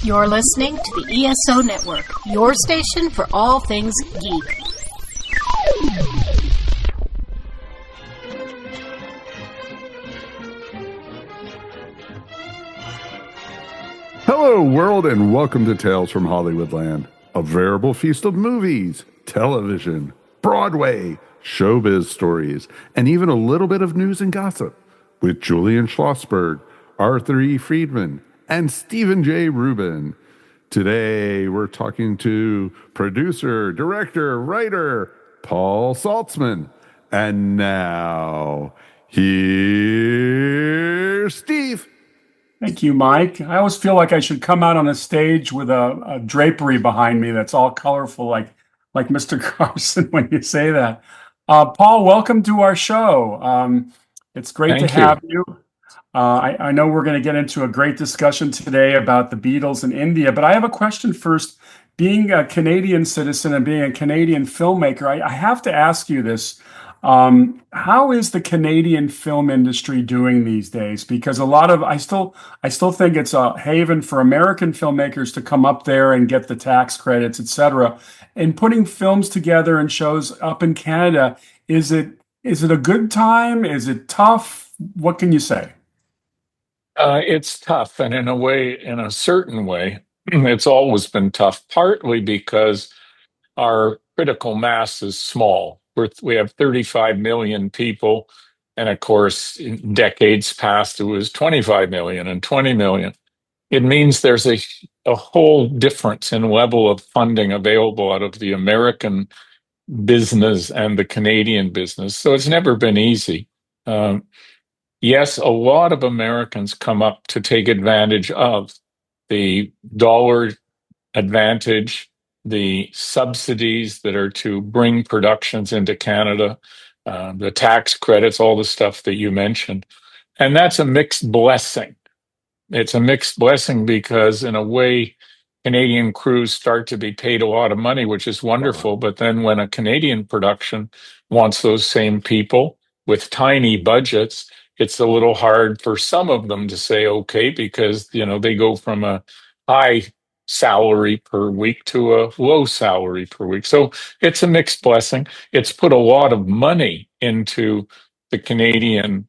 You're listening to the ESO Network, your station for all things geek. Hello, world, and welcome to Tales from Hollywoodland, a veritable feast of movies, television, Broadway, showbiz stories, and even a little bit of news and gossip with Julian Schlossberg, Arthur E. Friedman, and Stephen J. Rubin. Today, we're talking to producer, director, writer, Paul Saltzman. And now, here's Steve. Thank you, Mike. I always feel like I should come out on a stage with a drapery behind me that's all colorful, like Mr. Carson when you say that. Paul, welcome to our show. It's great to have you. I know we're going to get into a great discussion today about the Beatles in India, but I have a question first. Being a Canadian citizen and being a Canadian filmmaker, I have to ask you this. How is the Canadian film industry doing these days? Because I still think it's a haven for American filmmakers to come up there and get the tax credits, etc. And putting films together and shows up in Canada, is it a good time? Is it tough? What can you say? It's tough, and in a certain way, it's always been tough, partly because our critical mass is small. We have 35 million people, and of course, in decades past, it was 25 million and 20 million. It means there's a whole difference in level of funding available out of the American business and the Canadian business. So it's never been easy. Yes, a lot of Americans come up to take advantage of the dollar advantage, the subsidies that are to bring productions into Canada, the tax credits, all the stuff that you mentioned. And that's a mixed blessing. It's a mixed blessing because, in a way, Canadian crews start to be paid a lot of money, which is wonderful. But then when a Canadian production wants those same people with tiny budgets, it's a little hard for some of them to say okay, because they go from a high salary per week to a low salary per week. So it's a mixed blessing. It's put a lot of money into the Canadian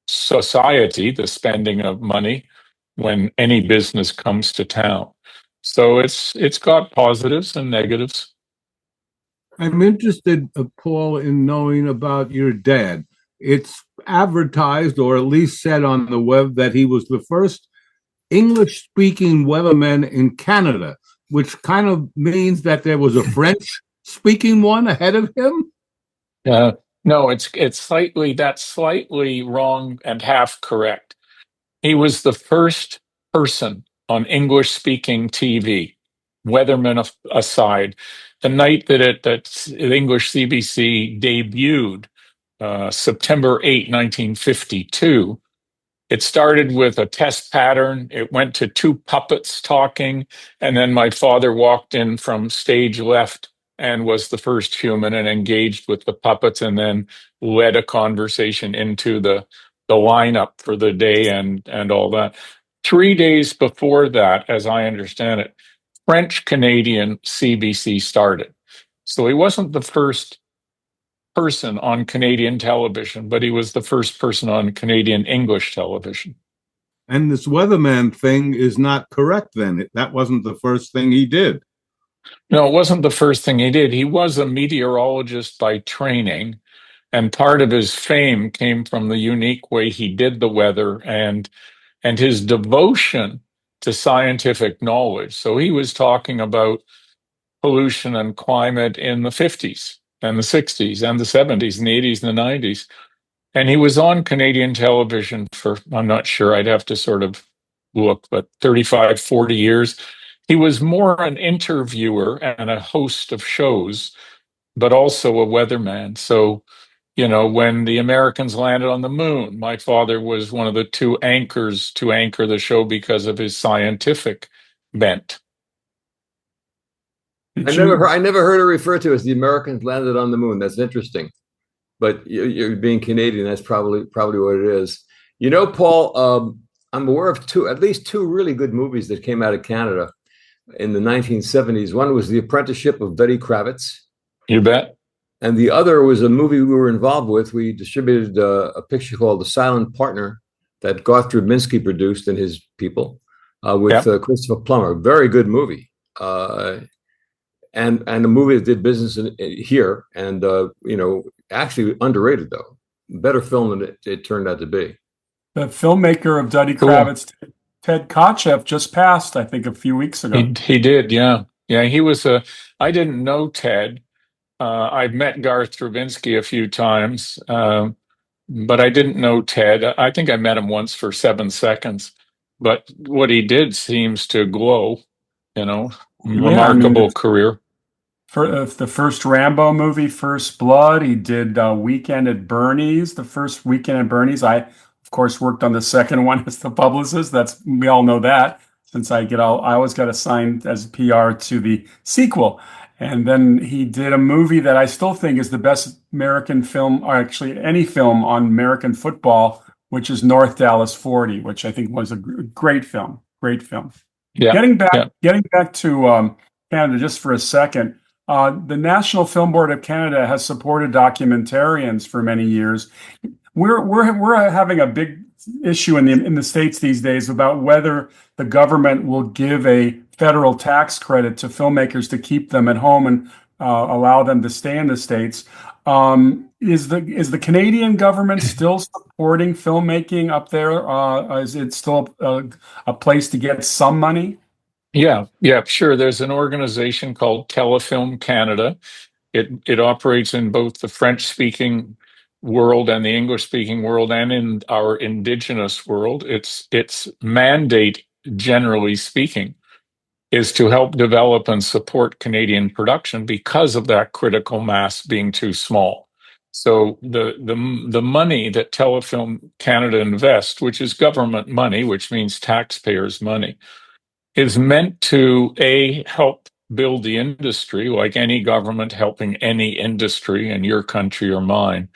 society, the spending of money when any business comes to town. So it's got positives and negatives. I'm interested, Paul, in knowing about your dad. It's advertised, or at least said on the web, that he was the first English-speaking weatherman in Canada, which kind of means that there was a French-speaking one ahead of him? No, it's slightly wrong and half correct. He was the first person on English-speaking TV, weatherman aside. The night that English CBC debuted, September 8, 1952, it started with a test pattern. It went to two puppets talking, and then my father walked in from stage left and was the first human and engaged with the puppets, and then led a conversation into the lineup for the day and all that. 3 days before that, as I understand it, French-Canadian CBC started. So he wasn't the first person on Canadian television, but he was the first person on Canadian English television. And this weatherman thing is not correct then. That wasn't the first thing he did. No, it wasn't the first thing he did. He was a meteorologist by training, and part of his fame came from the unique way he did the weather and his devotion to scientific knowledge. So he was talking about pollution and climate in the 50s and the 60s and the 70s and the 80s and the 90s. And he was on Canadian television for, I'm not sure, I'd have to sort of look, but 35, 40 years. He was more an interviewer and a host of shows, but also a weatherman. So, when the Americans landed on the moon, my father was one of the two anchors to anchor the show because of his scientific bent. I never heard it referred to as the Americans landed on the moon. That's interesting. But you're being Canadian, that's probably what it is. Paul, I'm aware of at least two really good movies that came out of Canada in the 1970s. One was The Apprenticeship of Betty Kravitz. You bet. And the other was a movie we were involved with. We distributed a picture called The Silent Partner that Garth Drabinsky produced and his people with Christopher Plummer. Very good movie. And a movie that did business here. And, actually underrated, though. Better film than it turned out to be. The filmmaker of Betty Kravitz, Ted Kotcheff, just passed, I think, a few weeks ago. He did, yeah. Yeah, he was I didn't know Ted. I've met Garth Drabinsky a few times, but I didn't know Ted. I think I met him once for 7 seconds. But what he did seems to glow, remarkable career. For the first Rambo movie, First Blood, he did Weekend at Bernie's, the first Weekend at Bernie's. I, of course, worked on the second one as the publicist. We all know that, since I always got assigned as PR to the sequel. And then he did a movie that I still think is the best American film, or actually any film on American football, which is North Dallas 40, which I think was a great film. Great film. Yeah. Getting back to Canada just for a second. The National Film Board of Canada has supported documentarians for many years. We're having a big issue in the States these days about whether the government will give a federal tax credit to filmmakers to keep them at home and allow them to stay in the States. Is the Canadian government still supporting filmmaking up there? Is it still a place to get some money? Yeah, sure. There's an organization called Telefilm Canada. It operates in both the French-speaking world and the English-speaking world, and in our Indigenous world. Its mandate, generally speaking, is to help develop and support Canadian production because of that critical mass being too small. So the money that Telefilm Canada invests, which is government money, which means taxpayers' money, is meant to help build the industry, like any government helping any industry in your country or mine.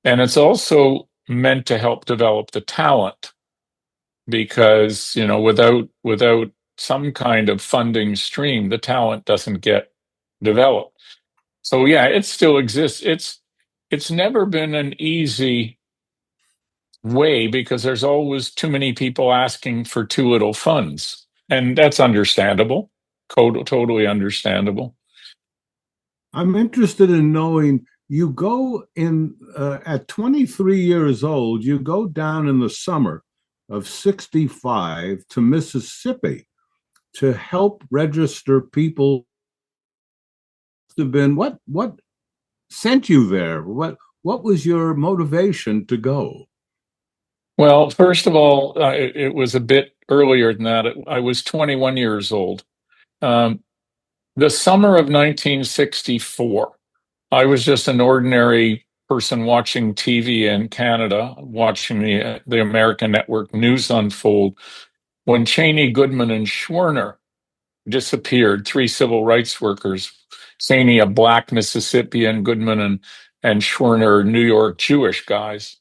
And it's also meant to help develop the talent, because without some kind of funding stream, the talent doesn't get developed. So yeah, it still exists. It's never been an easy way, because there's always too many people asking for too little funds. And that's understandable, totally understandable. I'm interested in knowing, you go in at 23 years old, you go down in the summer of 65 to Mississippi to help register people. What sent you there? What was your motivation to go? Well, first of all, it was a bit earlier than that. I was 21 years old. The summer of 1964, I was just an ordinary person watching TV in Canada, watching the American network news unfold, when Cheney, Goodman, and Schwerner disappeared, 3 civil rights workers. Cheney, a black Mississippian, Goodman and Schwerner, New York Jewish guys.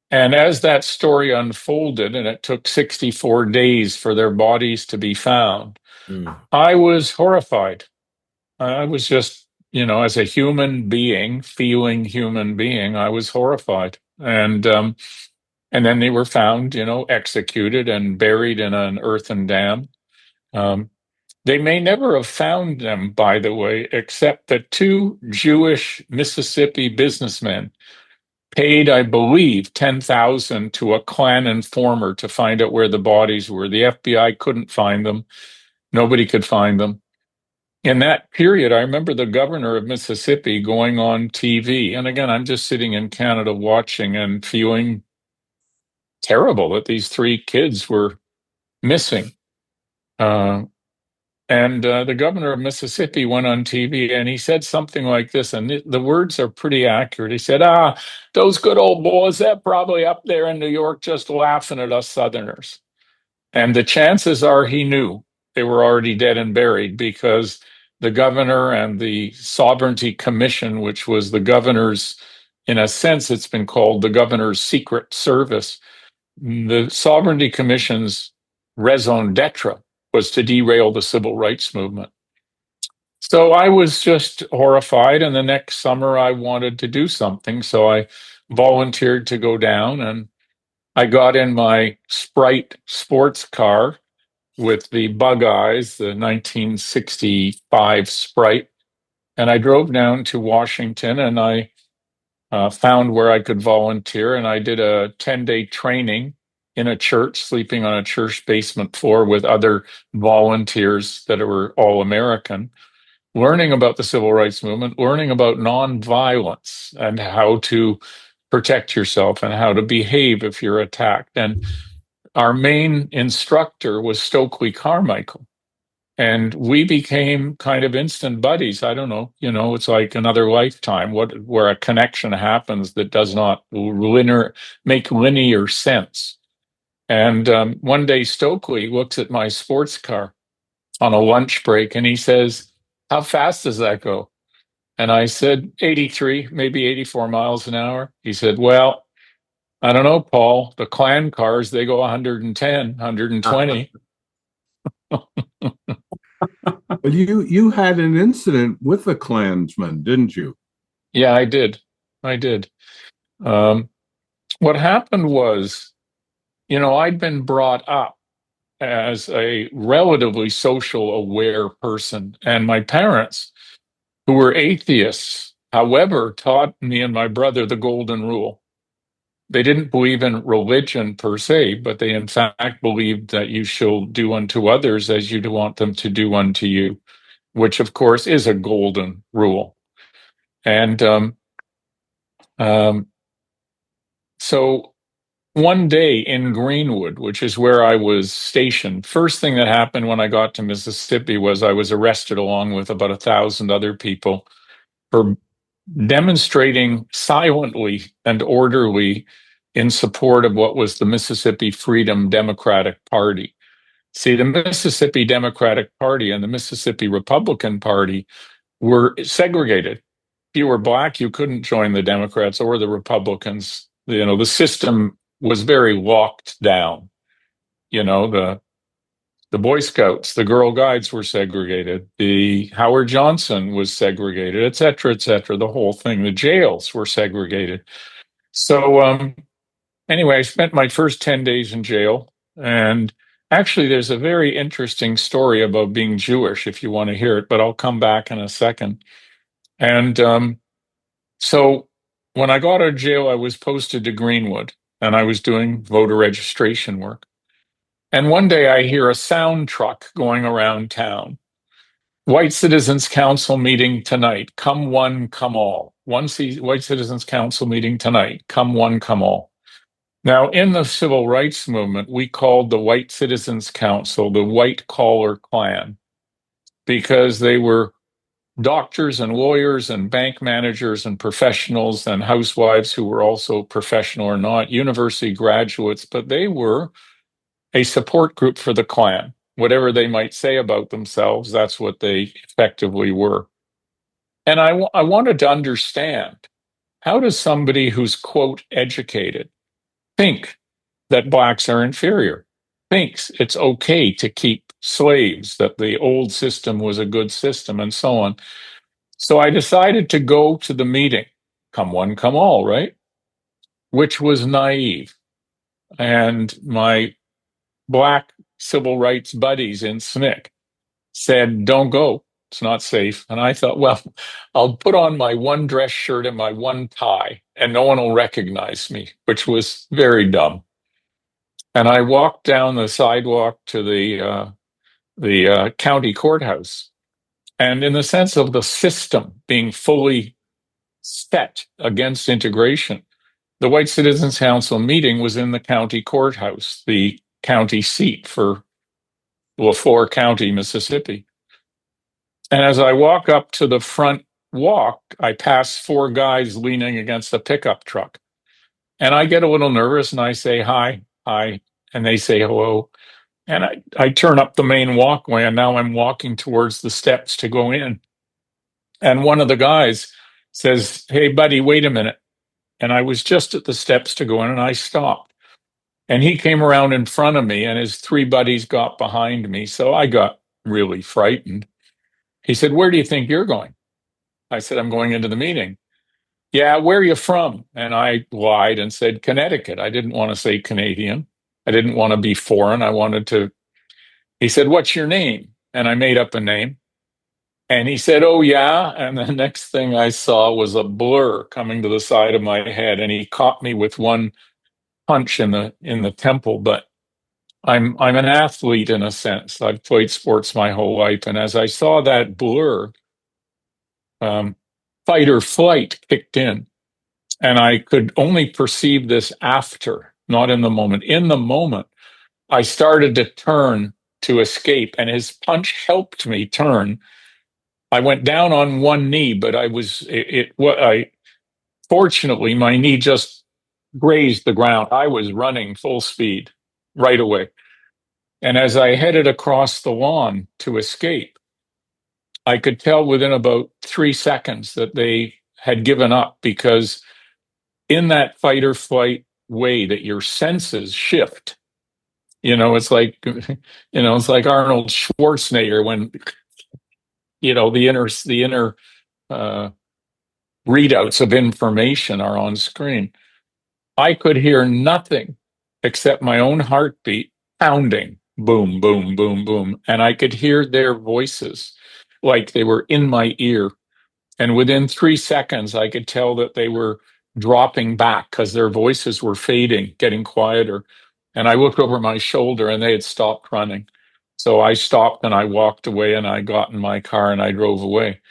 And as that story unfolded, and it took 64 days for their bodies to be found, I was horrified. I was just, as a human being, feeling human being, I was horrified. And then they were found, executed and buried in an earthen dam. They may never have found them, by the way, except that 2 Jewish Mississippi businessmen paid, I believe, $10,000 to a Klan informer to find out where the bodies were. The FBI couldn't find them. Nobody could find them. In that period, I remember the governor of Mississippi going on TV. And again, I'm just sitting in Canada watching and feeling terrible that these 3 kids were missing. And the governor of Mississippi went on TV and he said something like this, and the words are pretty accurate. He said, those good old boys, they're probably up there in New York just laughing at us Southerners. And the chances are he knew they were already dead and buried, because the governor and the Sovereignty Commission, which was the governor's, in a sense, it's been called the governor's secret service, the Sovereignty Commission's raison d'etre was to derail the civil rights movement. So I was just horrified, and the next summer I wanted to do something. So I volunteered to go down, and I got in my Sprite sports car with the bug eyes, the 1965 Sprite, and I drove down to Washington, and I found where I could volunteer, and I did a 10-day training in a church, sleeping on a church basement floor with other volunteers that were all American, learning about the civil rights movement, learning about nonviolence and how to protect yourself and how to behave if you're attacked. And our main instructor was Stokely Carmichael. And we became kind of instant buddies. I don't know, it's like another lifetime, where a connection happens that does not make linear sense. And one day Stokely looks at my sports car on a lunch break and he says, "How fast does that go?" And I said, 83, maybe 84 miles an hour. He said, "Well, I don't know, Paul. The Klan cars, they go 110, 120. But you had an incident with a Klansman, didn't you? Yeah, I did. What happened was, I'd been brought up as a relatively social aware person, and my parents, who were atheists, however, taught me and my brother the golden rule. They didn't believe in religion per se, but they in fact believed that you shall do unto others as you want them to do unto you, which of course is a golden rule. And so one day in Greenwood, which is where I was stationed, first thing that happened when I got to Mississippi was I was arrested along with about 1,000 other people for demonstrating silently and orderly in support of what was the Mississippi Freedom Democratic Party. See, the Mississippi Democratic Party and the Mississippi Republican Party were segregated. If you were black, you couldn't join the Democrats or the Republicans. The system was very locked down. The Boy Scouts, the Girl Guides were segregated. The Howard Johnson was segregated, et cetera, the whole thing. The jails were segregated. So anyway, I spent my first 10 days in jail. And actually, there's a very interesting story about being Jewish, if you want to hear it, but I'll come back in a second. And so when I got out of jail, I was posted to Greenwood, and I was doing voter registration work. And one day I hear a sound truck going around town. White Citizens Council meeting tonight. Come one, come all. White Citizens Council meeting tonight. Come one, come all. Now, in the civil rights movement, we called the White Citizens Council the White Collar Klan because they were doctors and lawyers and bank managers and professionals and housewives who were also professional or not, university graduates, but they were a support group for the Klan. Whatever they might say about themselves, that's what they effectively were. And I wanted to understand, how does somebody who's, quote, educated, think that blacks are inferior, thinks it's okay to keep slaves, that the old system was a good system, and so on? So I decided to go to the meeting, come one, come all, right? Which was naive. And my black civil rights buddies in SNCC said, "Don't go. It's not safe." And I thought, well, I'll put on my one dress shirt and my one tie, and no one will recognize me, which was very dumb. And I walked down the sidewalk to the county courthouse. And in the sense of the system being fully set against integration, the White Citizens Council meeting was in the county courthouse, the county seat for LaFleur County, Mississippi. And as I walk up to the front walk, I pass 4 guys leaning against a pickup truck. And I get a little nervous and I say, "Hi, hi." And they say, "Hello." And I turn up the main walkway, and now I'm walking towards the steps to go in. And one of the guys says, "Hey, buddy, wait a minute." And I was just at the steps to go in, and I stopped. And he came around in front of me, and his three buddies got behind me. So I got really frightened. He said, "Where do you think you're going?" I said, "I'm going into the meeting." "Yeah, where are you from?" And I lied and said, "Connecticut." I didn't want to say Canadian. I didn't want to be foreign. I wanted to. He said, "What's your name?" And I made up a name. And he said, "Oh, yeah." And the next thing I saw was a blur coming to the side of my head. And he caught me with one punch in the temple. But I'm an athlete in a sense. I've played sports my whole life. And as I saw that blur, um, fight or flight kicked in. And I could only perceive this after, not in the moment. In the moment, I started to turn to escape, and his punch helped me turn. I went down on one knee, but fortunately, my knee just grazed the ground. I was running full speed right away. And as I headed across the lawn to escape, I could tell within about 3 seconds that they had given up, because in that fight or flight way that your senses shift, it's like, it's like Arnold Schwarzenegger when, the inner uh, readouts of information are on screen. I could hear nothing except my own heartbeat pounding, boom, boom, boom, boom. And I could hear their voices like they were in my ear. And within 3 seconds, I could tell that they were dropping back because their voices were fading, getting quieter. And I looked over my shoulder and they had stopped running. So I stopped and I walked away and I got in my car and I drove away.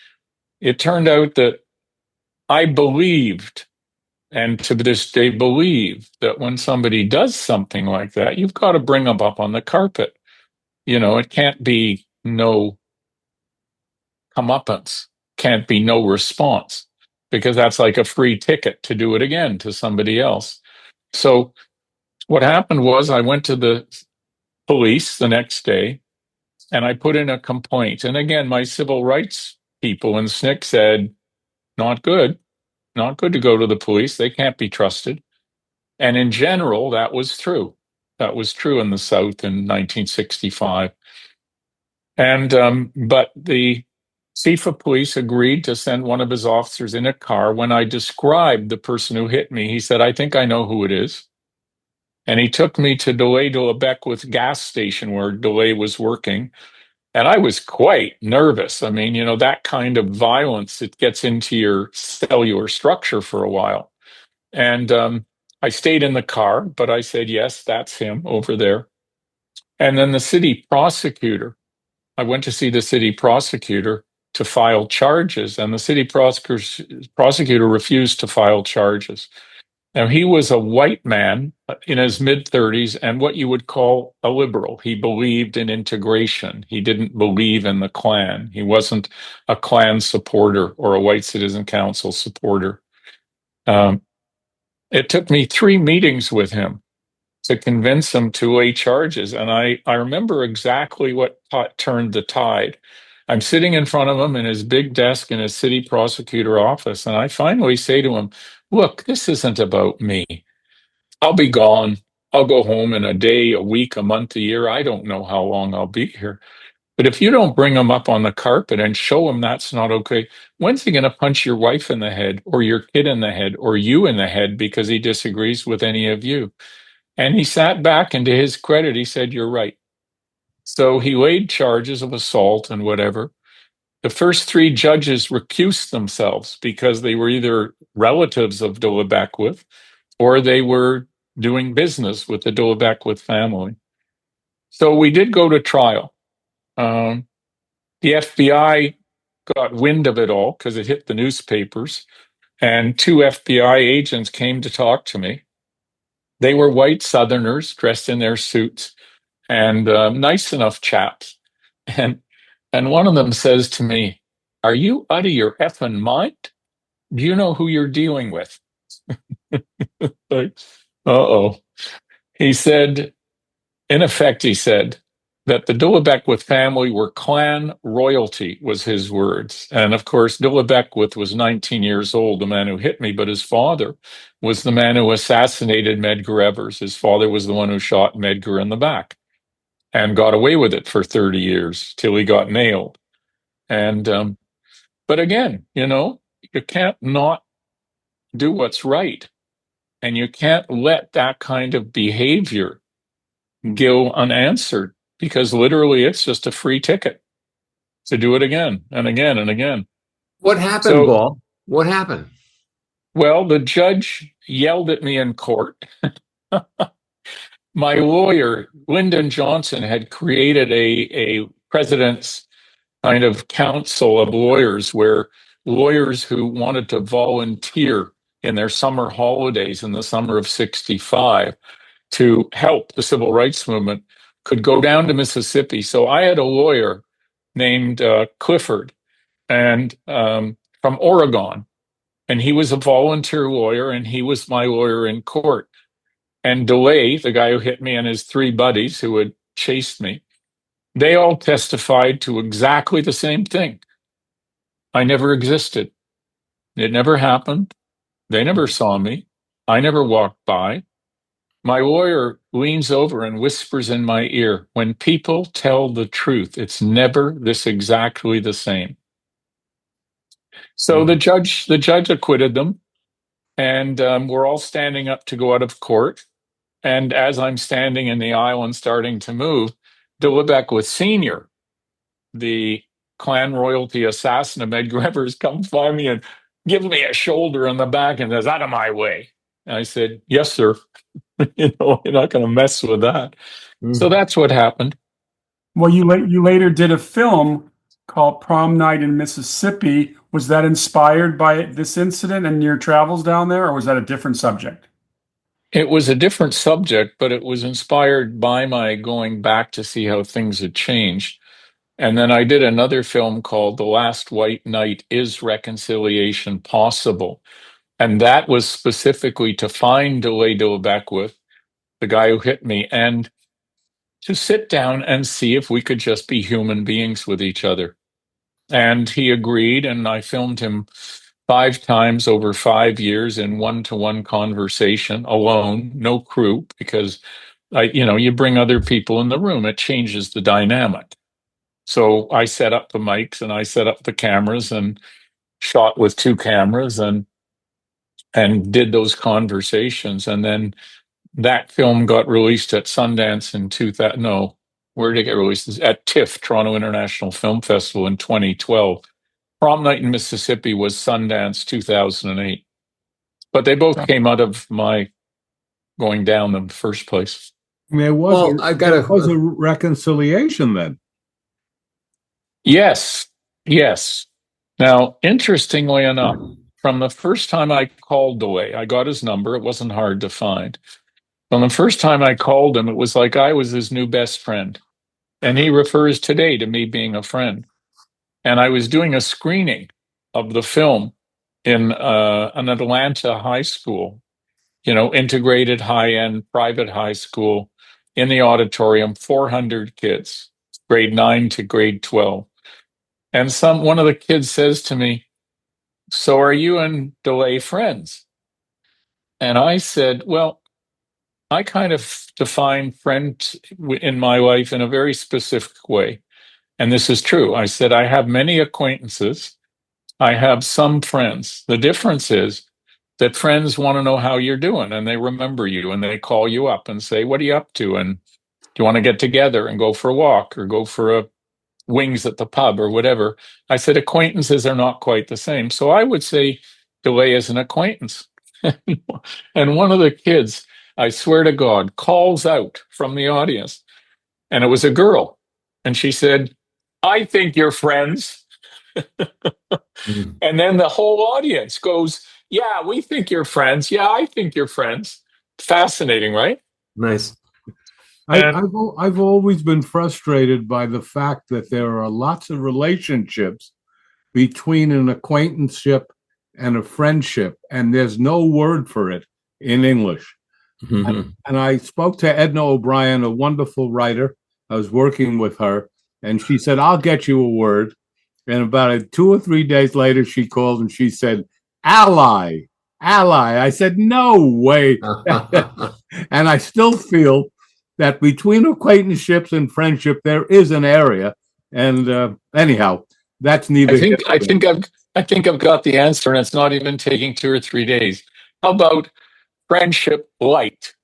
It turned out that I believed, and to this day believe, that when somebody does something like that, you've got to bring them up on the carpet. It can't be no comeuppance, can't be no response, because that's like a free ticket to do it again to somebody else. So what happened was I went to the police the next day and I put in a complaint. And again, my civil rights people in SNCC said, not good, not good to go to the police. They can't be trusted. And in general, that was true. That was true in the South in 1965. And but the chief of police agreed to send one of his officers in a car. When I described the person who hit me, he said, "I think I know who it is." And he took me to Delay de la Beckwith gas station where Delay was working. And I was quite nervous. I mean, that kind of violence, it gets into your cellular structure for a while. And I stayed in the car, but I said, "Yes, that's him over there." And then the city prosecutor, I went to see the city prosecutor to file charges, and the city prosecutor refused to file charges. Now, he was a white man in his mid-30s and what you would call a liberal. He believed in integration. He didn't believe in the Klan. He wasn't a Klan supporter or a White Citizen Council supporter. It took me 3 meetings with him to convince him to lay charges. And I remember exactly what turned the tide. I'm sitting in front of him in his big desk in his city prosecutor office. And I finally say to him, "Look, this isn't about me. I'll be gone. I'll go home in a day, a week, a month, a year. I don't know how long I'll be here. But if you don't bring him up on the carpet and show him that's not okay, when's he going to punch your wife in the head or your kid in the head or you in the head because he disagrees with any of you?" And he sat back, and to his credit, he said, "You're right." So he laid charges of assault and whatever. The first 3 judges recused themselves because they were either relatives of de la Beckwith or they were doing business with the de la Beckwith family. So we did go to trial. The FBI got wind of it all because it hit the newspapers, and 2 FBI agents came to talk to me. They were white Southerners dressed in their suits and nice enough chaps. And one of them says to me, "Are you out of your effing mind? Do you know who you're dealing with?" Like, uh-oh. He said, in effect, he said, that the Dilla Beckwith family were clan royalty, was his words. And of course, Dilla Beckwith was 19 years old, the man who hit me, but his father was the man who assassinated Medgar Evers. His father was the one who shot Medgar in the back and got away with it for 30 years till he got nailed. And, but again, you can't not do what's right. And you can't let that kind of behavior go unanswered, because literally it's just a free ticket to do it again and again and again. What happened, So, Paul? What happened? well, the judge yelled at me in court. My lawyer, Lyndon Johnson, had created a president's kind of council of lawyers, where lawyers who wanted to volunteer in their summer holidays in the summer of 65 to help the civil rights movement could go down to Mississippi. So I had a lawyer named Clifford, and from Oregon, and he was a volunteer lawyer, and he was my lawyer in court. And DeLay, the guy who hit me, and his three buddies who had chased me, they all testified to exactly the same thing. I never existed. It never happened. They never saw me. I never walked by. My lawyer leans over and whispers in my ear, when people tell the truth, it's never this exactly the same. So the judge acquitted them, and we're all standing up to go out of court. And as I'm standing in the aisle and starting to move, Dilla Beckwith Sr., the clan royalty assassin of Medgar Evers, comes by me and gives me a shoulder in the back and says, "Out of my way." And I said, "Yes, sir." You're not going to mess with that. So that's what happened. Well, you later did a film called Prom Night in Mississippi. Was that inspired by this incident and your travels down there, or was that a different subject? It was a different subject, but it was inspired by my going back to see how things had changed. And then I did another film called The Last White Night, Is Reconciliation Possible? And that was specifically to find DeLay Dilla Beckwith, the guy who hit me, and to sit down and see if we could just be human beings with each other. And he agreed, and I filmed him 5 times over 5 years in one-to-one conversation, alone, no crew, because you bring other people in the room, it changes the dynamic. So I set up the mics and I set up the cameras and shot with 2 cameras and did those conversations. And then that film got released at Sundance in 2000. No, where did it get released? At TIFF, Toronto International Film Festival, in 2012. Prom Night in Mississippi was Sundance 2008. But they both came out of my going down in the first place. There was a reconciliation then. Yes. Now, interestingly enough, from the first time I called DeLay, I got his number. It wasn't hard to find. From the first time I called him, it was like I was his new best friend. And he refers today to me being a friend. And I was doing a screening of the film in an Atlanta high school, integrated high-end private high school, in the auditorium, 400 kids, grade 9 to grade 12. And one of the kids says to me, "So are you and DeLay friends?" And I said, well, I kind of define friend in my life in a very specific way. And this is true. I said, I have many acquaintances. I have some friends. The difference is that friends want to know how you're doing, and they remember you, and they call you up and say, "What are you up to? And do you want to get together and go for a walk or go for a wings at the pub or whatever?" I said, acquaintances are not quite the same. So I would say DeLay is an acquaintance. And one of the kids, I swear to God, calls out from the audience, and it was a girl. And she said, "I think you're friends." And then the whole audience goes, "Yeah, we think you're friends. Yeah, I think you're friends." Fascinating, right? Nice. I've always been frustrated by the fact that there are lots of relationships between an acquaintanceship and a friendship, and there's no word for it in English. And I spoke to Edna O'Brien, a wonderful writer, I was working with her, and she said, "I'll get you a word." And about 2 or 3 days later, she called and she said, "Ally, ally." I said, "No way." And I still feel that between acquaintanceships and friendship, there is an area. And anyhow, that's neither I here think I nor think I've I think I've got the answer, and it's not even taking 2 or 3 days. How about friendship light?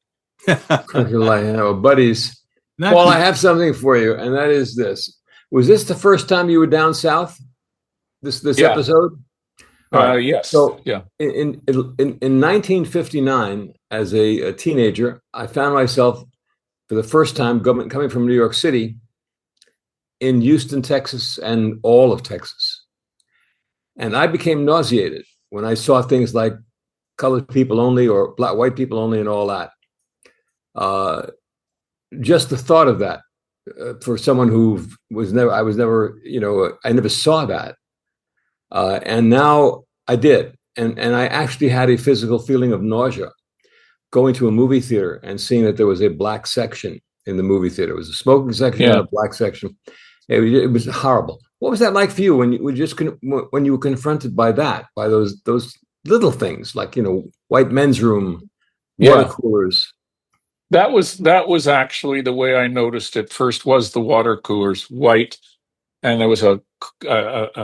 Buddies. there. Paul, I have something for you, and that is this. Was this the first time you were down south? This Yeah. episode? All right. Yes. So Yeah. in 1959, as a teenager, I found myself for the first time coming from New York City in Houston, Texas, and all of Texas. And I became nauseated when I saw things like colored people only or white people only and all that. Just the thought of that for someone who I never saw that. And now I did. And I actually had a physical feeling of nausea going to a movie theater and seeing that there was a black section in the movie theater. It was a smoking section and a black section. It was horrible. What was that like for you when you were confronted by those little things like, white men's room, water coolers? That was actually the way I noticed it first. Was the water coolers white, and there was a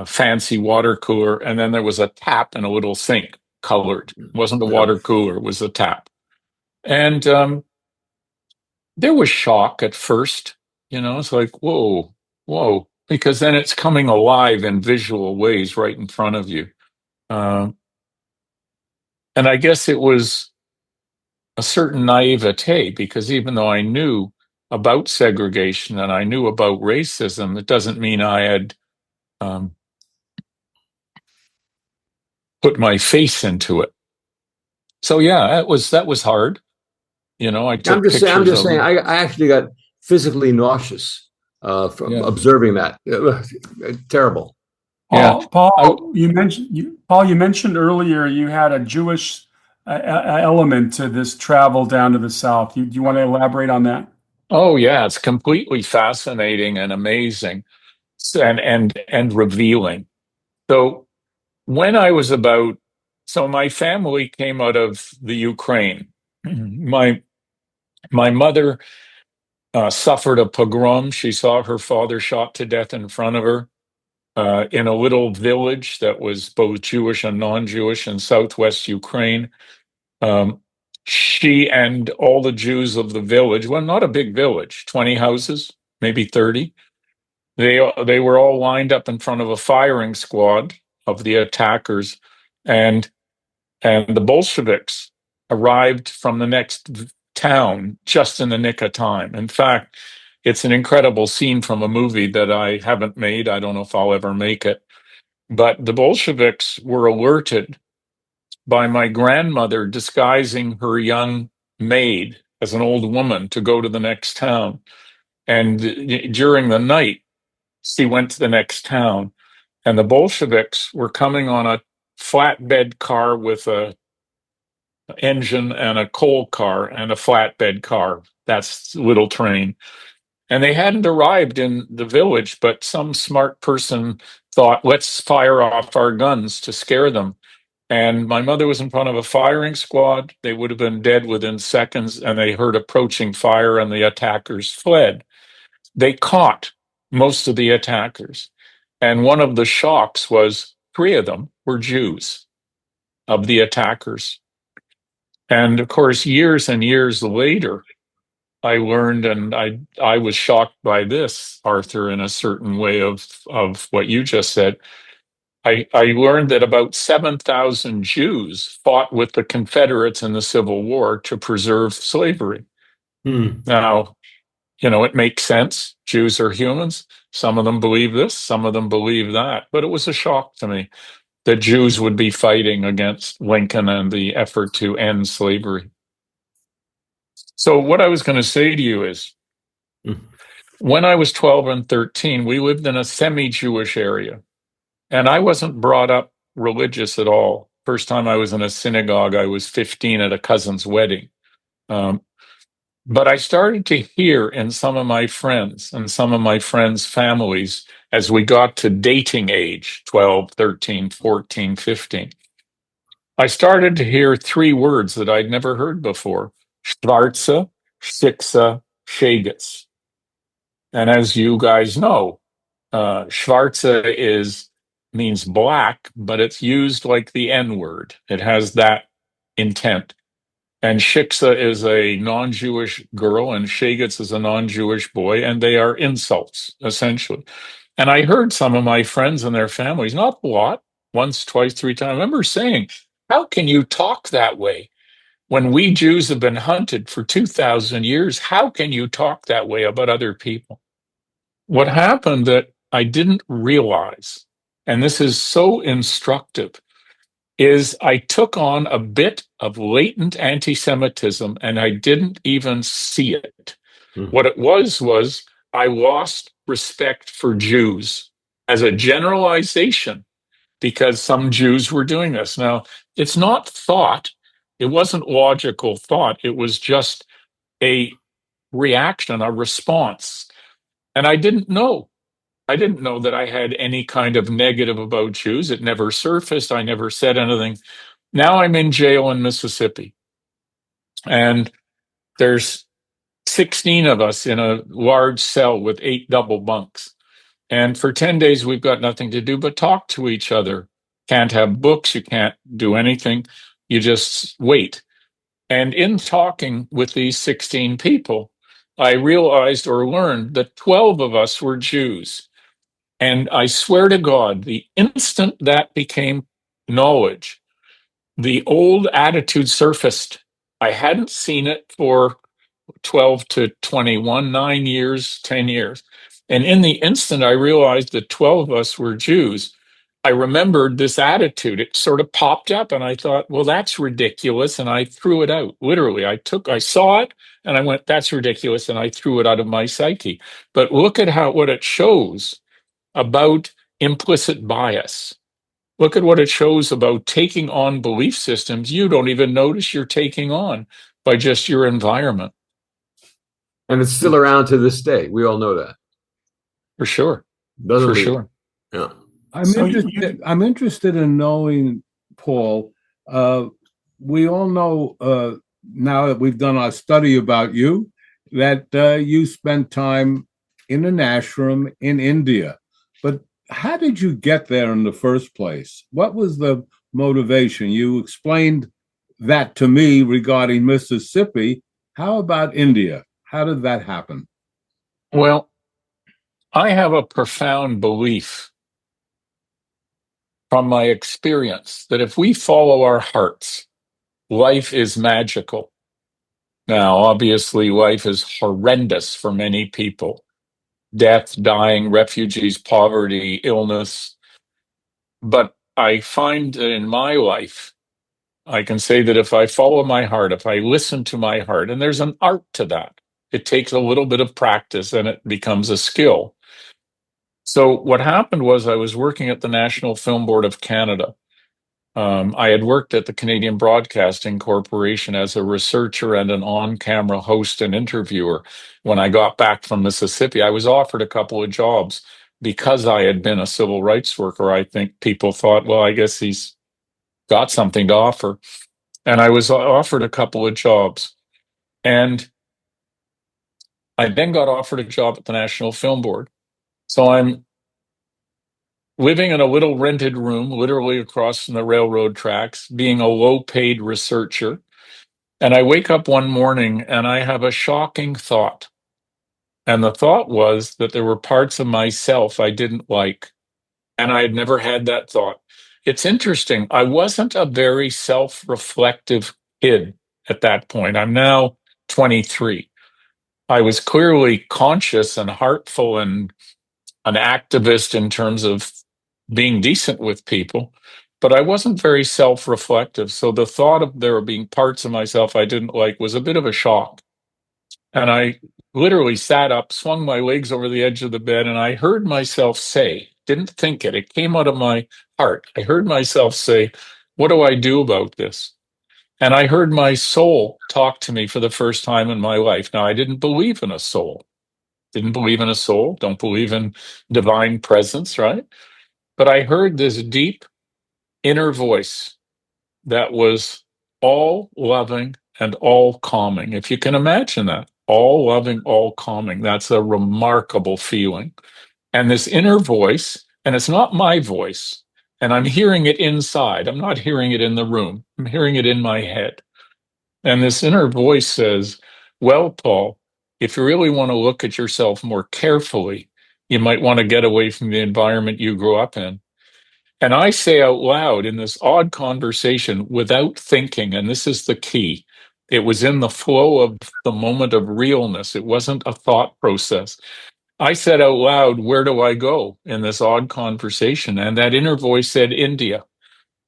fancy water cooler, and then there was a tap and a little sink colored. It wasn't the water cooler; it was the tap. And there was shock at first. It's like whoa, whoa, because then it's coming alive in visual ways right in front of you. And I guess it was a certain naivete, because even though I knew about segregation and I knew about racism, it doesn't mean I had put my face into it. So yeah, that was hard. I took pictures. I'm just saying. I actually got physically nauseous from observing that. Terrible. Paul, you mentioned earlier you had a Jewish element to this travel down to the South. Do you want to elaborate on that? Oh yeah, it's completely fascinating and amazing, and revealing. So when I was my family came out of the Ukraine. My mother suffered a pogrom. She saw her father shot to death in front of her in a little village that was both Jewish and non-Jewish in southwest Ukraine. She and all the Jews of the village, well, not a big village, 20 houses, maybe 30. They were all lined up in front of a firing squad of the attackers, and the Bolsheviks arrived from the next town just in the nick of time. In fact, it's an incredible scene from a movie that I haven't made. I don't know if I'll ever make it. But the Bolsheviks were alerted by my grandmother disguising her young maid as an old woman to go to the next town. And during the night, she went to the next town, and the Bolsheviks were coming on a flatbed car with a engine and a coal car and a flatbed car. That's little train. And they hadn't arrived in the village, but some smart person thought, let's fire off our guns to scare them. And my mother was in front of a firing squad. They would have been dead within seconds, and they heard approaching fire, and the attackers fled. They caught most of the attackers. And one of the shocks was 3 of them were Jews, of the attackers. And of course, years and years later, I learned, and I was shocked by this, Arthur, in a certain way of what you just said. I learned that about 7,000 Jews fought with the Confederates in the Civil War to preserve slavery. Now, it makes sense. Jews are humans. Some of them believe this, some of them believe that. But it was a shock to me that Jews would be fighting against Lincoln and the effort to end slavery. So what I was going to say to you is, when I was 12 and 13, we lived in a semi-Jewish area. And I wasn't brought up religious at all. First time I was in a synagogue, I was 15 at a cousin's wedding. But I started to hear in some of my friends and some of my friends' families as we got to dating age, 12, 13, 14, 15, I started to hear three words that I'd never heard before: Schwarze, Shiksa, Shagets. And as you guys know, Schwarze means black, but it's used like the N word. It has that intent. And Shiksa is a non-Jewish girl, and Shagets is a non-Jewish boy, and they are insults, essentially. And I heard some of my friends and their families, not a lot, once, twice, three times, I remember saying, how can you talk that way? When we Jews have been hunted for 2,000 years, how can you talk that way about other people? What happened that I didn't realize, and this is so instructive, is I took on a bit of latent anti-Semitism and I didn't even see it. What it was I lost respect for Jews as a generalization because some Jews were doing this. Now, it's not thought. It wasn't logical thought. It was just a reaction, a response. And I didn't know. I didn't know that I had any kind of negative about Jews. It never surfaced. I never said anything. Now I'm in jail in Mississippi, and there's 16 of us in a large cell with 8 double bunks. And for 10 days, we've got nothing to do but talk to each other. Can't have books. You can't do anything. You just wait. And in talking with these 16 people, I realized or learned that 12 of us were Jews. And I swear to God, the instant that became knowledge, the old attitude surfaced. I hadn't seen it for 12 to 21, 9 years, 10 years. And in the instant I realized that 12 of us were Jews, I remembered this attitude. It sort of popped up and I thought, well, that's ridiculous. And I threw it out. Literally, I saw it and I went, that's ridiculous. And I threw it out of my psyche. But look at what it shows about implicit bias. Look at what it shows about taking on belief systems you don't even notice you're taking on by just your environment. And it's still around to this day. We all know that. For sure. Doesn't For leave. sure. Yeah. I'm interested in knowing, Paul. We all know now that we've done our study about you that you spent time in an ashram in India. But how did you get there in the first place? What was the motivation? You explained that to me regarding Mississippi. How about India? How did that happen? Well, I have a profound belief from my experience that if we follow our hearts, life is magical. Now, obviously, life is horrendous for many people. Death, dying, refugees, poverty, illness. But I find that in my life, I can say that if I follow my heart, if I listen to my heart, and there's an art to that, it takes a little bit of practice and it becomes a skill. So what happened was I was working at the National Film Board of Canada. I had worked at the Canadian Broadcasting Corporation as a researcher and an on-camera host and interviewer. When I got back from Mississippi, I was offered a couple of jobs because I had been a civil rights worker. I think people thought, well, I guess he's got something to offer. And I was offered a couple of jobs. And I then got offered a job at the National Film Board. So I'm living in a little rented room, literally across from the railroad tracks, being a low-paid researcher. And I wake up one morning and I have a shocking thought. And the thought was that there were parts of myself I didn't like. And I had never had that thought. It's interesting. I wasn't a very self-reflective kid at that point. I'm now 23. I was clearly conscious and heartful and an activist in terms of being decent with people, but I wasn't very self-reflective. So the thought of there being parts of myself I didn't like was a bit of a shock. And I literally sat up, swung my legs over the edge of the bed, and I heard myself say, didn't think it came out of my heart. I heard myself say, what do I do about this? And I heard my soul talk to me for the first time in my life. Now, I didn't believe in a soul. Didn't believe in a soul. Don't believe in divine presence, right? But I heard this deep inner voice that was all loving and all calming. If you can imagine that, all loving, all calming, that's a remarkable feeling. And this inner voice, and it's not my voice, and I'm hearing it inside. I'm not hearing it in the room. I'm hearing it in my head. And this inner voice says, well, Paul, if you really want to look at yourself more carefully, you might want to get away from the environment you grew up in. And I say out loud in this odd conversation without thinking, and this is the key. It was in the flow of the moment of realness. It wasn't a thought process. I said out loud, where do I go in this odd conversation? And that inner voice said, India.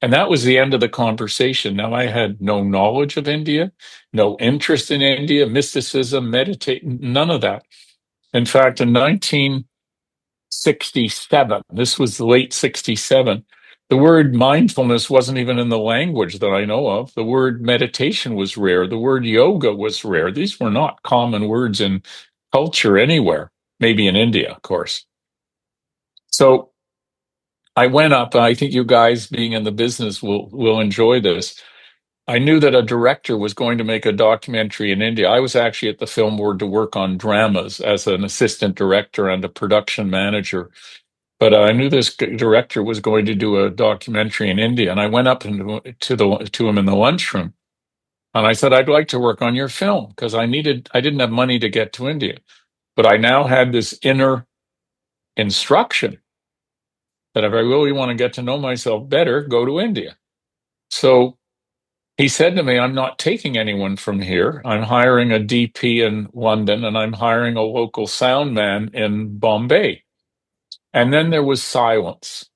And that was the end of the conversation. Now, I had no knowledge of India, no interest in India, mysticism, meditating, none of that. In fact, in 1967, this was late 67, the word mindfulness wasn't even in the language that I know of. The word meditation was rare. The word yoga was rare. These were not common words in culture anywhere, maybe in India, of course. So I went up, and I think you guys being in the business will enjoy this. I knew that a director was going to make a documentary in India. I was actually at the film board to work on dramas as an assistant director and a production manager. But I knew this director was going to do a documentary in India, and I went up to him in the lunchroom, and I said, "I'd like to work on your film because I didn't have money to get to India, but I now had this inner instruction that if I really want to get to know myself better, go to India." So he said to me, I'm not taking anyone from here. I'm hiring a DP in London, and I'm hiring a local sound man in Bombay. And then there was silence.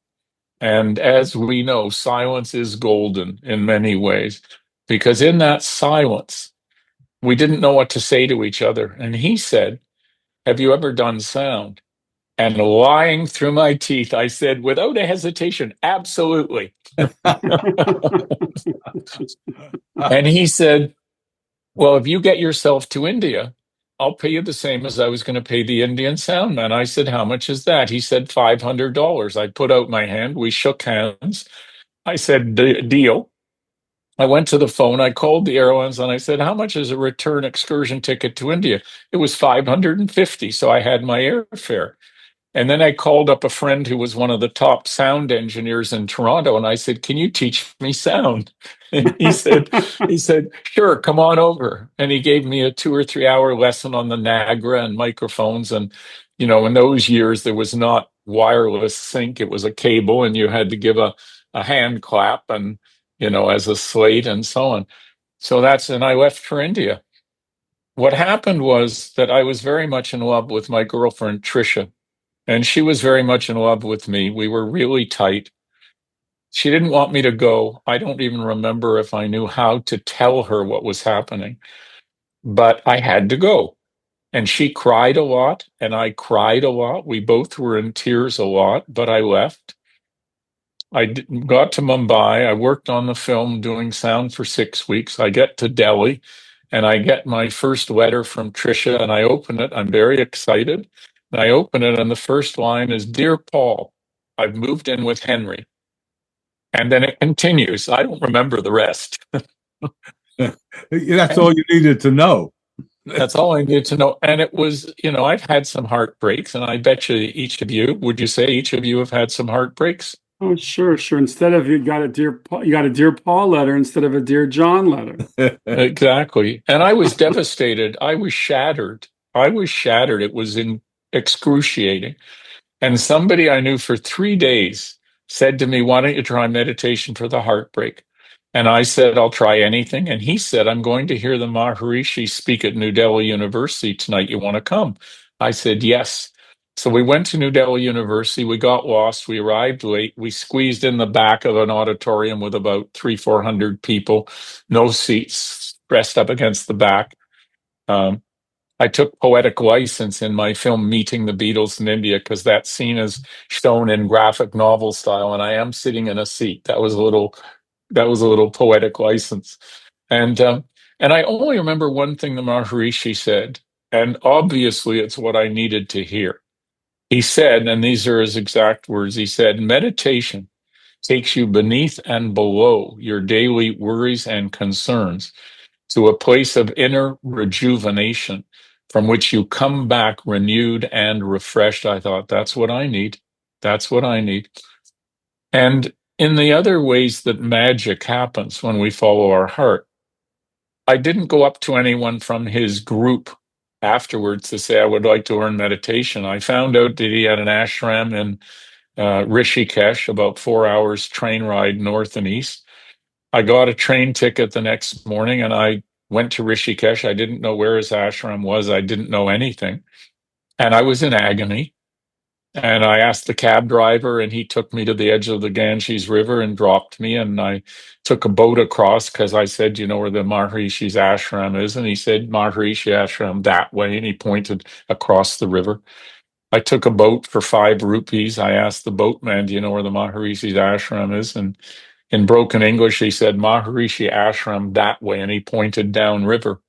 And as we know, silence is golden in many ways, because in that silence, we didn't know what to say to each other. And he said, have you ever done sound? And lying through my teeth, I said, without a hesitation, absolutely. And he said, well, if you get yourself to India, I'll pay you the same as I was going to pay the Indian sound man. I said, how much is that? He said, $500. I put out my hand. We shook hands. I said, deal. I went to the phone. I called the airlines and I said, how much is a return excursion ticket to India? It was $550. So I had my airfare. And then I called up a friend who was one of the top sound engineers in Toronto, and I said, can you teach me sound? And he said, sure, come on over. And he gave me a 2 or 3 hour lesson on the Nagra and microphones. And, you know, in those years, there was not wireless sync. It was a cable, and you had to give a hand clap and, you know, as a slate and so on. And I left for India. What happened was that I was very much in love with my girlfriend, Trisha. And she was very much in love with me. We were really tight. She didn't want me to go. I don't even remember if I knew how to tell her what was happening, but I had to go. And she cried a lot, and I cried a lot. We both were in tears a lot, but I left. Got to Mumbai. I worked on the film doing sound for 6 weeks. I get to Delhi, and I get my first letter from Trisha, and I open it. I'm very excited. And I open it, and the first line is, Dear Paul, I've moved in with Henry. And then it continues. I don't remember the rest. That's all you needed to know. That's all I needed to know. And it was, you know, I've had some heartbreaks, and I bet you would you say each of you have had some heartbreaks? Oh, sure. Instead of you got a Dear Paul letter instead of a Dear John letter. Exactly. And I was devastated. I was shattered. It was excruciating. And somebody I knew for 3 days said to me, why don't you try meditation for the heartbreak? And I said, I'll try anything. And he said, I'm going to hear the Maharishi speak at New Delhi University tonight. You want to come? I said, yes. So we went to New Delhi University. We got lost. We arrived late. We squeezed in the back of an auditorium with about 300-400 people, no seats, pressed up against the back. I took poetic license in my film Meeting the Beatles in India because that scene is shown in graphic novel style, and I am sitting in a seat. That was a little poetic license. And I only remember one thing the Maharishi said, and obviously it's what I needed to hear. He said, and these are his exact words, he said, meditation takes you beneath and below your daily worries and concerns to a place of inner rejuvenation from which you come back renewed and refreshed. I thought, that's what I need. That's what I need. And in the other ways that magic happens when we follow our heart, I didn't go up to anyone from his group afterwards to say I would like to learn meditation. I found out that he had an ashram in Rishikesh, about 4 hours train ride north and east. I got a train ticket the next morning and I went to Rishikesh. I didn't know where his ashram was. I didn't know anything. And I was in agony. And I asked the cab driver, and he took me to the edge of the Ganges River and dropped me. And I took a boat across because I said, you know where the Maharishi's ashram is? And he said, Maharishi ashram that way. And he pointed across the river. I took a boat for 5 rupees. I asked the boatman, do you know where the Maharishi's ashram is? And in broken English, he said, Maharishi ashram that way. And he pointed downriver.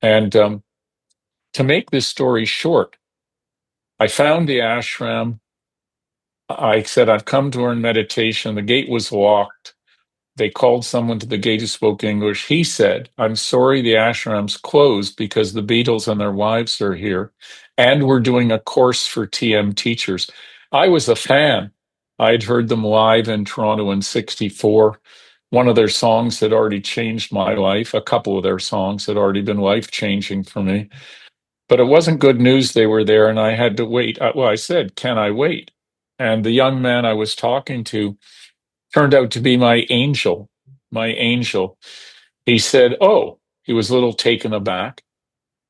And to make this story short, I found the ashram. I said, I've come to learn meditation. The gate was locked. They called someone to the gate who spoke English. He said, I'm sorry the ashram's closed because the Beatles and their wives are here. And we're doing a course for TM teachers. I was a fan. I'd heard them live in Toronto in '64. One of their songs had already changed my life. A couple of their songs had already been life-changing for me. But it wasn't good news they were there, and I had to wait. Well, I said, can I wait? And the young man I was talking to turned out to be my angel, my angel. He said, oh, he was a little taken aback.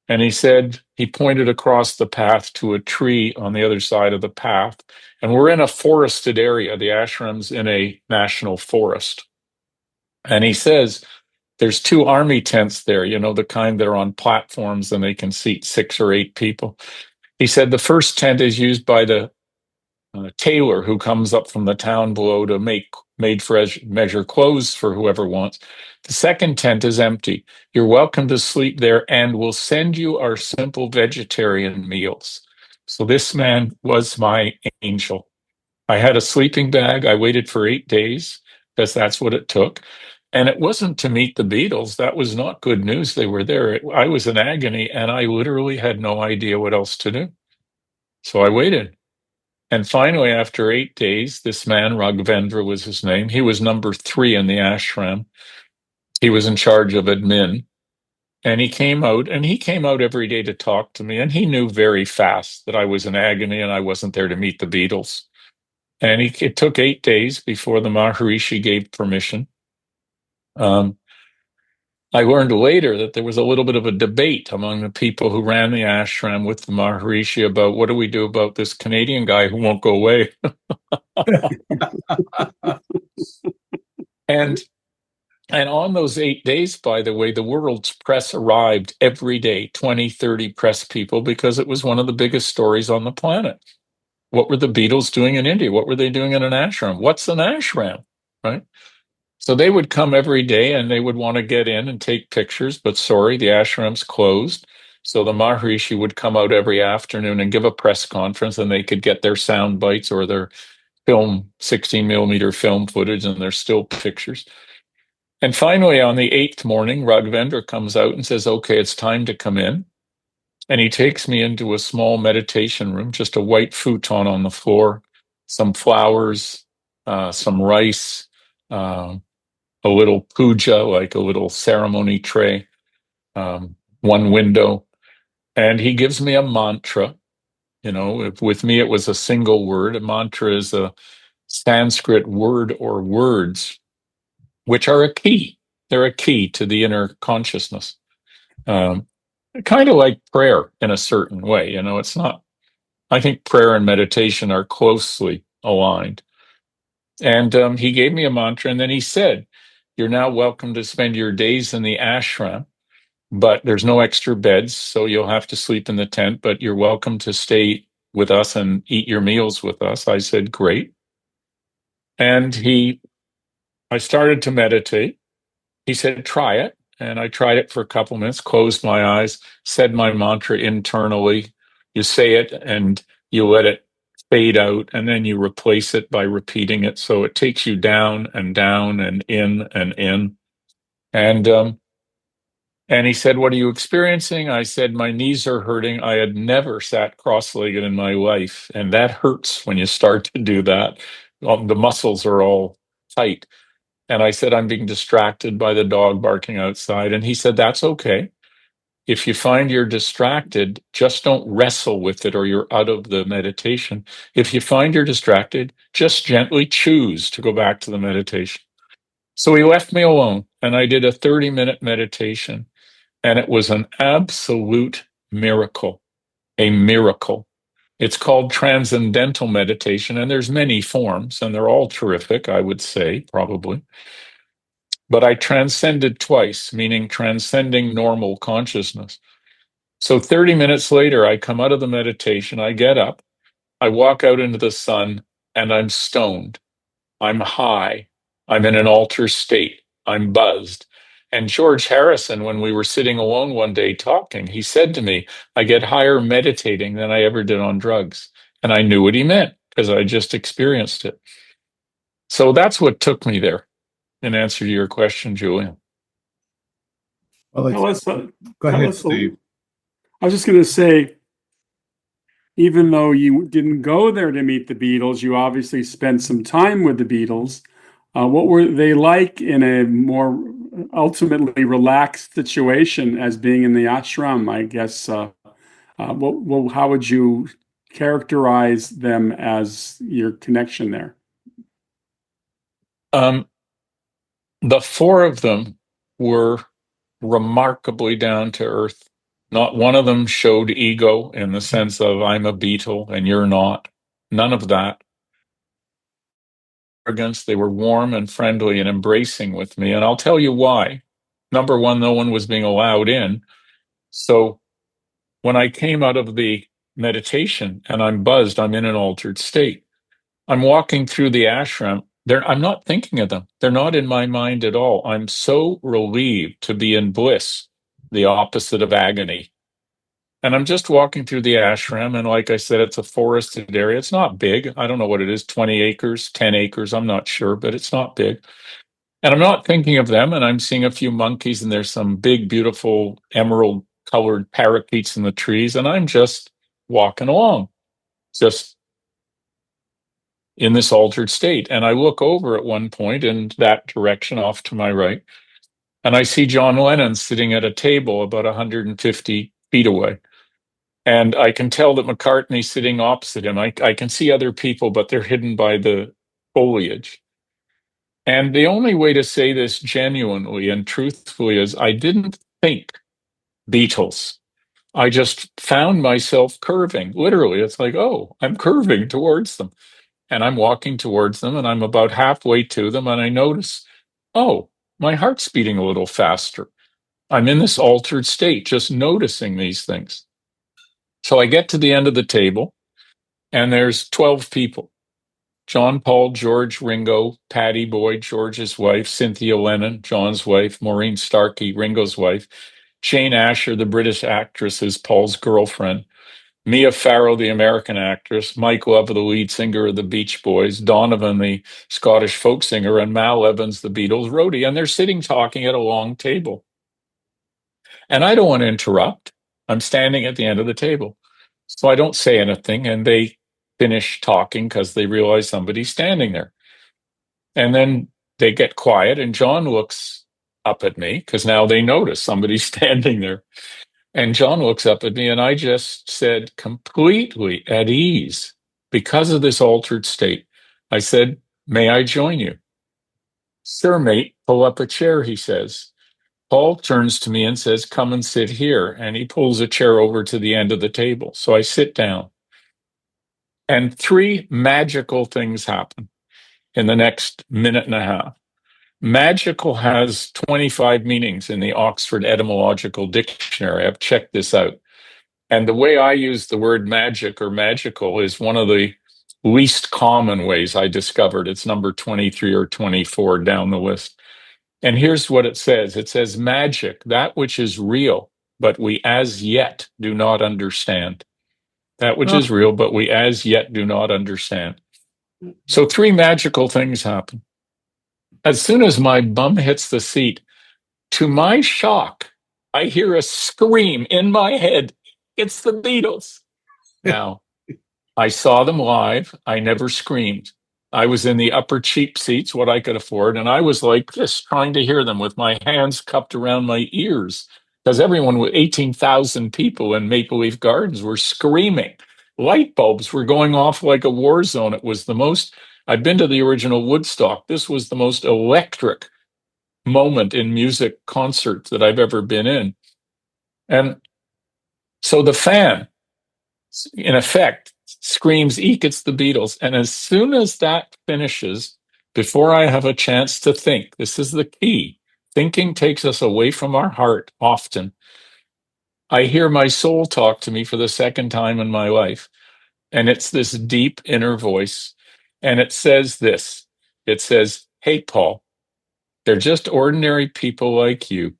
And he said, he pointed across the path to a tree on the other side of the path. And we're in a forested area. The ashram's in a national forest. And he says, there's 2 army tents there, you know, the kind that are on platforms and they can seat 6 or 8 people. He said the first tent is used by the tailor who comes up from the town below to make made-for-measure clothes for whoever wants. The second tent is empty. You're welcome to sleep there, and we'll send you our simple vegetarian meals. So this man was my angel. I had a sleeping bag. I waited for 8 days because that's what it took. And it wasn't to meet the Beatles. That was not good news. They were there. I was in agony, and I literally had no idea what else to do. So I waited. And finally, after 8 days, this man, Raghavendra was his name, he was number 3 in the ashram. He was in charge of admin. And he came out every day to talk to me. And he knew very fast that I was in agony and I wasn't there to meet the Beatles. And it took 8 days before the Maharishi gave permission. I learned later that there was a little bit of a debate among the people who ran the ashram with the Maharishi about what do we do about this Canadian guy who won't go away. And on those 8 days, by the way, the world's press arrived every day, 20, 30 press people, because it was one of the biggest stories on the planet. What were the Beatles doing in India? What were they doing in an ashram? What's an ashram, right? So they would come every day and they would want to get in and take pictures, but sorry, the ashram's closed. So the Maharishi would come out every afternoon and give a press conference, and they could get their sound bites or their 16 millimeter film footage and their still pictures. And finally, on the 8th morning, Raghavendra comes out and says, okay, it's time to come in. And he takes me into a small meditation room, just a white futon on the floor, some flowers, some rice, a little puja, like a little ceremony tray, one window. And he gives me a mantra. You know, with me, it was a single word. A mantra is a Sanskrit word or words, which are a key. They're a key to the inner consciousness. Kind of like prayer in a certain way. You know, it's not, I think prayer and meditation are closely aligned. And he gave me a mantra, and then he said, you're now welcome to spend your days in the ashram, but there's no extra beds, so you'll have to sleep in the tent, but you're welcome to stay with us and eat your meals with us. I said, great. And I started to meditate. He said, try it. And I tried it for a couple minutes, closed my eyes, said my mantra internally. You say it and you let it fade out, and then you replace it by repeating it. So it takes you down and down and in and in. And he said, "What are you experiencing?" I said, "My knees are hurting. I had never sat cross-legged in my life. And that hurts when you start to do that. The muscles are all tight." And I said, "I'm being distracted by the dog barking outside." And he said, "That's okay. If you find you're distracted, just don't wrestle with it or you're out of the meditation. If you find you're distracted, just gently choose to go back to the meditation." So he left me alone and I did a 30-minute meditation, and it was an absolute miracle, a miracle. It's called transcendental meditation, and there's many forms, and they're all terrific, I would say, probably. But I transcended twice, meaning transcending normal consciousness. So 30 minutes later, I come out of the meditation, I get up, I walk out into the sun, and I'm stoned. I'm high. I'm in an altered state. I'm buzzed. And George Harrison, when we were sitting alone one day talking, he said to me, "I get higher meditating than I ever did on drugs." And I knew what he meant because I just experienced it. So that's what took me there, in answer to your question, Julian. Well, Tell us, go tell ahead, us Steve. I was just going to say, even though you didn't go there to meet the Beatles, you obviously spent some time with the Beatles. What were they like in a more ultimately relaxed situation as being in the ashram? I guess, how would you characterize them as your connection there? The four of them were remarkably down to earth. Not one of them showed ego in the sense of "I'm a Beatle and you're not." None of that. Arrogance. They were warm and friendly and embracing with me. And I'll tell you why. Number one, no one was being allowed in. So when I came out of the meditation and I'm buzzed, I'm in an altered state. I'm walking through the ashram. I'm not thinking of them. They're not in my mind at all. I'm so relieved to be in bliss, the opposite of agony. And I'm just walking through the ashram, and like I said, it's a forested area. It's not big. I don't know what it is, 20 acres, 10 acres, I'm not sure, but it's not big. And I'm not thinking of them, and I'm seeing a few monkeys, and there's some big, beautiful emerald-colored parakeets in the trees, and I'm just walking along, just in this altered state. And I look over at one point in that direction off to my right, and I see John Lennon sitting at a table about 150 feet away. And I can tell that McCartney's sitting opposite him. I can see other people, but they're hidden by the foliage. And the only way to say this genuinely and truthfully is I didn't think Beatles. I just found myself curving. Literally, it's like, oh, I'm curving towards them. And I'm walking towards them, and I'm about halfway to them, and I notice, oh, my heart's beating a little faster. I'm in this altered state, just noticing these things. So I get to the end of the table, and there's 12 people. John, Paul, George, Ringo, Pattie Boyd, George's wife, Cynthia Lennon, John's wife, Maureen Starkey, Ringo's wife, Jane Asher, the British actress, is Paul's girlfriend, Mia Farrow, the American actress, Mike Love, the lead singer of the Beach Boys, Donovan, the Scottish folk singer, and Mal Evans, the Beatles roadie. And they're sitting talking at a long table. And I don't want to interrupt. I'm standing at the end of the table. So I don't say anything, and they finish talking because they realize somebody's standing there. And then they get quiet, and John looks up at me because now they notice somebody's standing there. And John looks up at me, and I just said, completely at ease, because of this altered state, I said, "May I join you?" "Sure, mate, pull up a chair," he says. Paul turns to me and says, "Come and sit here." And he pulls a chair over to the end of the table. So I sit down. And three magical things happen in the next minute and a half. Magical has 25 meanings in the Oxford Etymological Dictionary. I've checked this out. And the way I use the word magic or magical is one of the least common ways I discovered. It's number 23 or 24 down the list. And here's what it says. It says, magic, that which is real, but we as yet do not understand. That which is real, but we as yet do not understand. So 3 magical things happen. As soon as my bum hits the seat, to my shock, I hear a scream in my head. It's the Beatles. Now, I saw them live. I never screamed. I was in the upper cheap seats, what I could afford, and I was like this, trying to hear them with my hands cupped around my ears, because everyone with 18,000 people in Maple Leaf Gardens were screaming. Light bulbs were going off like a war zone. It was the most, I've been to the original Woodstock. This was the most electric moment in music concerts that I've ever been in. And so the fan, in effect, screams, "Eek, it's the Beatles." And as soon as that finishes, before I have a chance to think, this is the key. Thinking takes us away from our heart often. I hear my soul talk to me for the second time in my life. And it's this deep inner voice. And it says this. It says, "Hey, Paul, they're just ordinary people like you.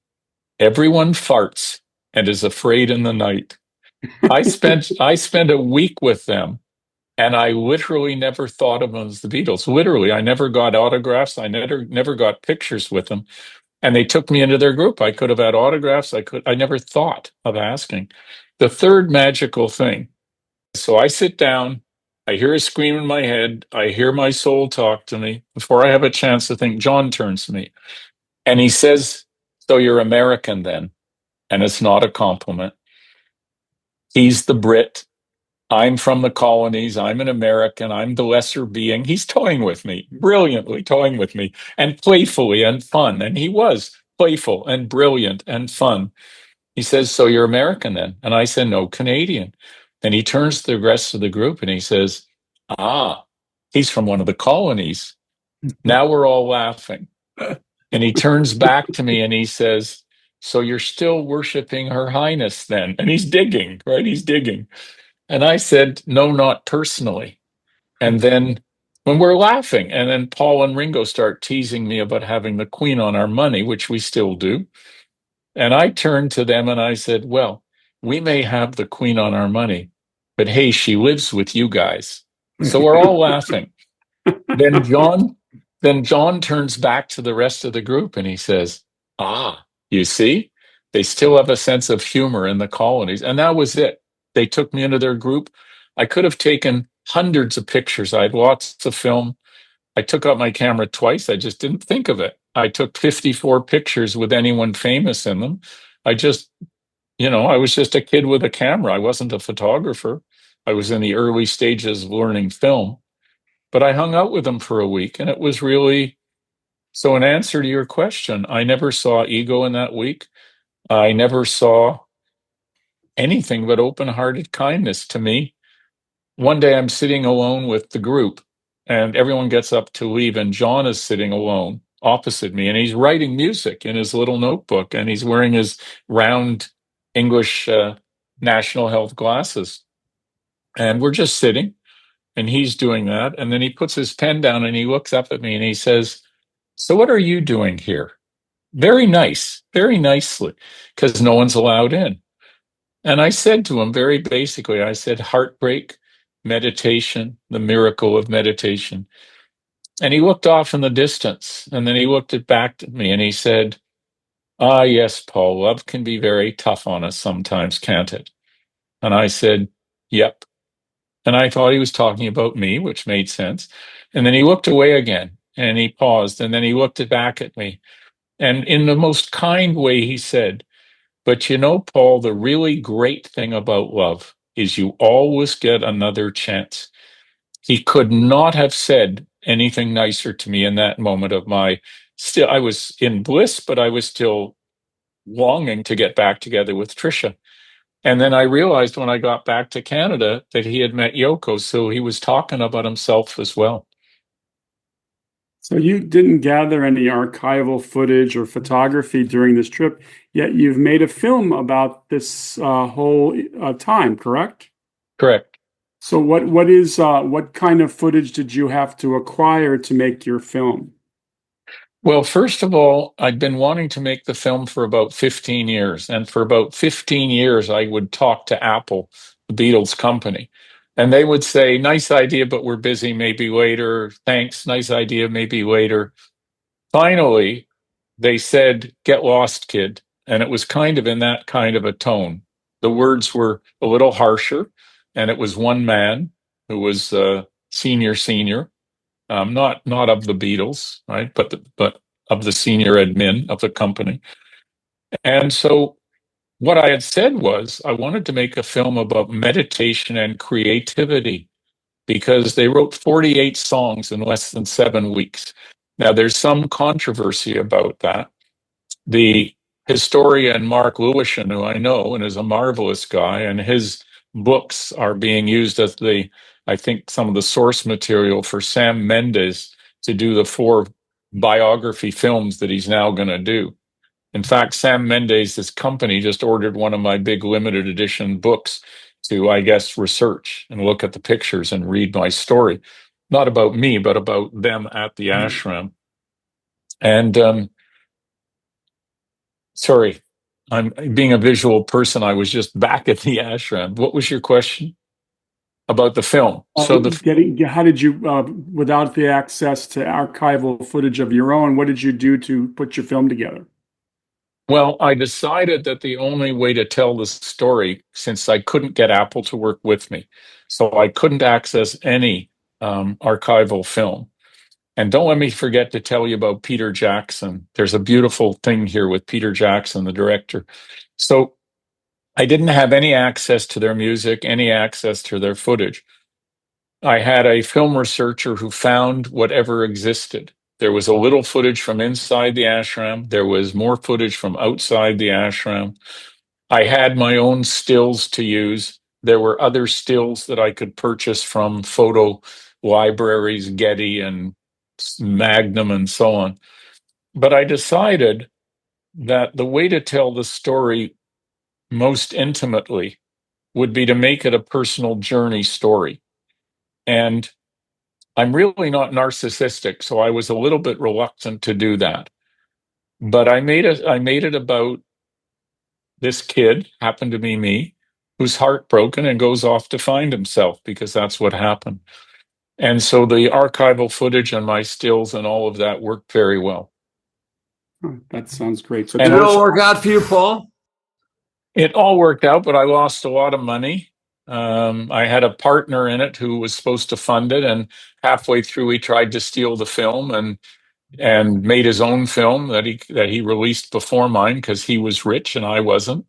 Everyone farts and is afraid in the night." I spent a week with them, and I literally never thought of them as the Beatles. Literally, I never got autographs. I never got pictures with them. And they took me into their group. I could have had autographs. I never thought of asking. The third magical thing. So I sit down, I hear a scream in my head, I hear my soul talk to me. Before I have a chance to think, John turns to me and he says, "So you're American then?" And it's not a compliment. He's the Brit. I'm from the colonies. I'm an American. I'm the lesser being. He's toying with me, brilliantly toying with me, and playfully and fun. And he was playful and brilliant and fun. He says, "So you're American then?" And I said, "No, Canadian." And he turns to the rest of the group and he says, "Ah, he's from one of the colonies." Now we're all laughing. And he turns back to me and he says, "So you're still worshiping Her Highness then?" And he's digging, right? He's digging. And I said, "No, not personally." And then when we're laughing, and then Paul and Ringo start teasing me about having the Queen on our money, which we still do. And I turned to them and I said, "Well, we may have the Queen on our money, but hey, she lives with you guys." So we're all laughing. Then John turns back to the rest of the group and he says, "Ah, you see, they still have a sense of humor in the colonies." And that was it. They took me into their group. I could have taken hundreds of pictures. I had lots of film. I took out my camera twice. I just didn't think of it. I took 54 pictures with anyone famous in them. I just, I was just a kid with a camera. I wasn't a photographer. I was in the early stages of learning film. But I hung out with them for a week, and it was really, so in answer to your question, I never saw ego in that week. I never saw anything but open-hearted kindness to me. One day I'm sitting alone with the group, and everyone gets up to leave, and John is sitting alone opposite me, and he's writing music in his little notebook, and he's wearing his round English national health glasses. And we're just sitting, and he's doing that. And then he puts his pen down and he looks up at me and he says, "So what are you doing here?" Very nice, very nicely, because no one's allowed in. And I said to him very basically, I said, "Heartbreak, meditation, the miracle of meditation." And he looked off in the distance, and then he looked it back at me and he said, "Ah, yes, Paul, love can be very tough on us sometimes, can't it?" And I said, "Yep." And I thought he was talking about me, which made sense. And then he looked away again and he paused and then he looked it back at me. And in the most kind way, he said, "But you know, Paul, the really great thing about love is you always get another chance." He could not have said anything nicer to me in that moment of I was in bliss, but I was still longing to get back together with Trisha. And then I realized when I got back to Canada that he had met Yoko, so he was talking about himself as well. So you didn't gather any archival footage or photography during this trip, yet you've made a film about this whole time, correct? Correct. So what kind of footage did you have to acquire to make your film? Well, first of all, I'd been wanting to make the film for about 15 years. And for about 15 years, I would talk to Apple, the Beatles company. And they would say, nice idea, but we're busy, maybe later. Thanks, nice idea, maybe later. Finally, they said, get lost, kid. And it was kind of in that kind of a tone. The words were a little harsher, and it was one man who was senior, not of the Beatles, right? But of the senior admin of the company. And so what I had said was I wanted to make a film about meditation and creativity because they wrote 48 songs in less than 7 weeks. Now, there's some controversy about that. The historian Mark Lewisham, who I know and is a marvelous guy, and his books are being used as I think, some of the source material for Sam Mendes to do the 4 biography films that he's now going to do. In fact, Sam Mendes' company just ordered one of my big limited edition books to, I guess, research and look at the pictures and read my story. Not about me, but about them at the ashram. And sorry, I'm being a visual person. I was just back at the ashram. What was your question about the film? How did you, without the access to archival footage of your own, what did you do to put your film together? Well, I decided that the only way to tell the story, since I couldn't get Apple to work with me, so I couldn't access any archival film. And don't let me forget to tell you about Peter Jackson. There's a beautiful thing here with Peter Jackson, the director. So I didn't have any access to their music, any access to their footage. I had a film researcher who found whatever existed. There was a little footage from inside the ashram. There was more footage from outside the ashram. I had my own stills to use. There were other stills that I could purchase from photo libraries, Getty and Magnum and so on. But I decided that the way to tell the story most intimately would be to make it a personal journey story. And I'm really not narcissistic, so I was a little bit reluctant to do that. But I made it about this kid, happened to be me, who's heartbroken and goes off to find himself because that's what happened. And so the archival footage and my stills and all of that worked very well. Oh, that sounds great. So did it all work out for you, Paul? It all worked out, but I lost a lot of money. I had a partner in it who was supposed to fund it, and halfway through he tried to steal the film and made his own film that he released before mine because he was rich and I wasn't.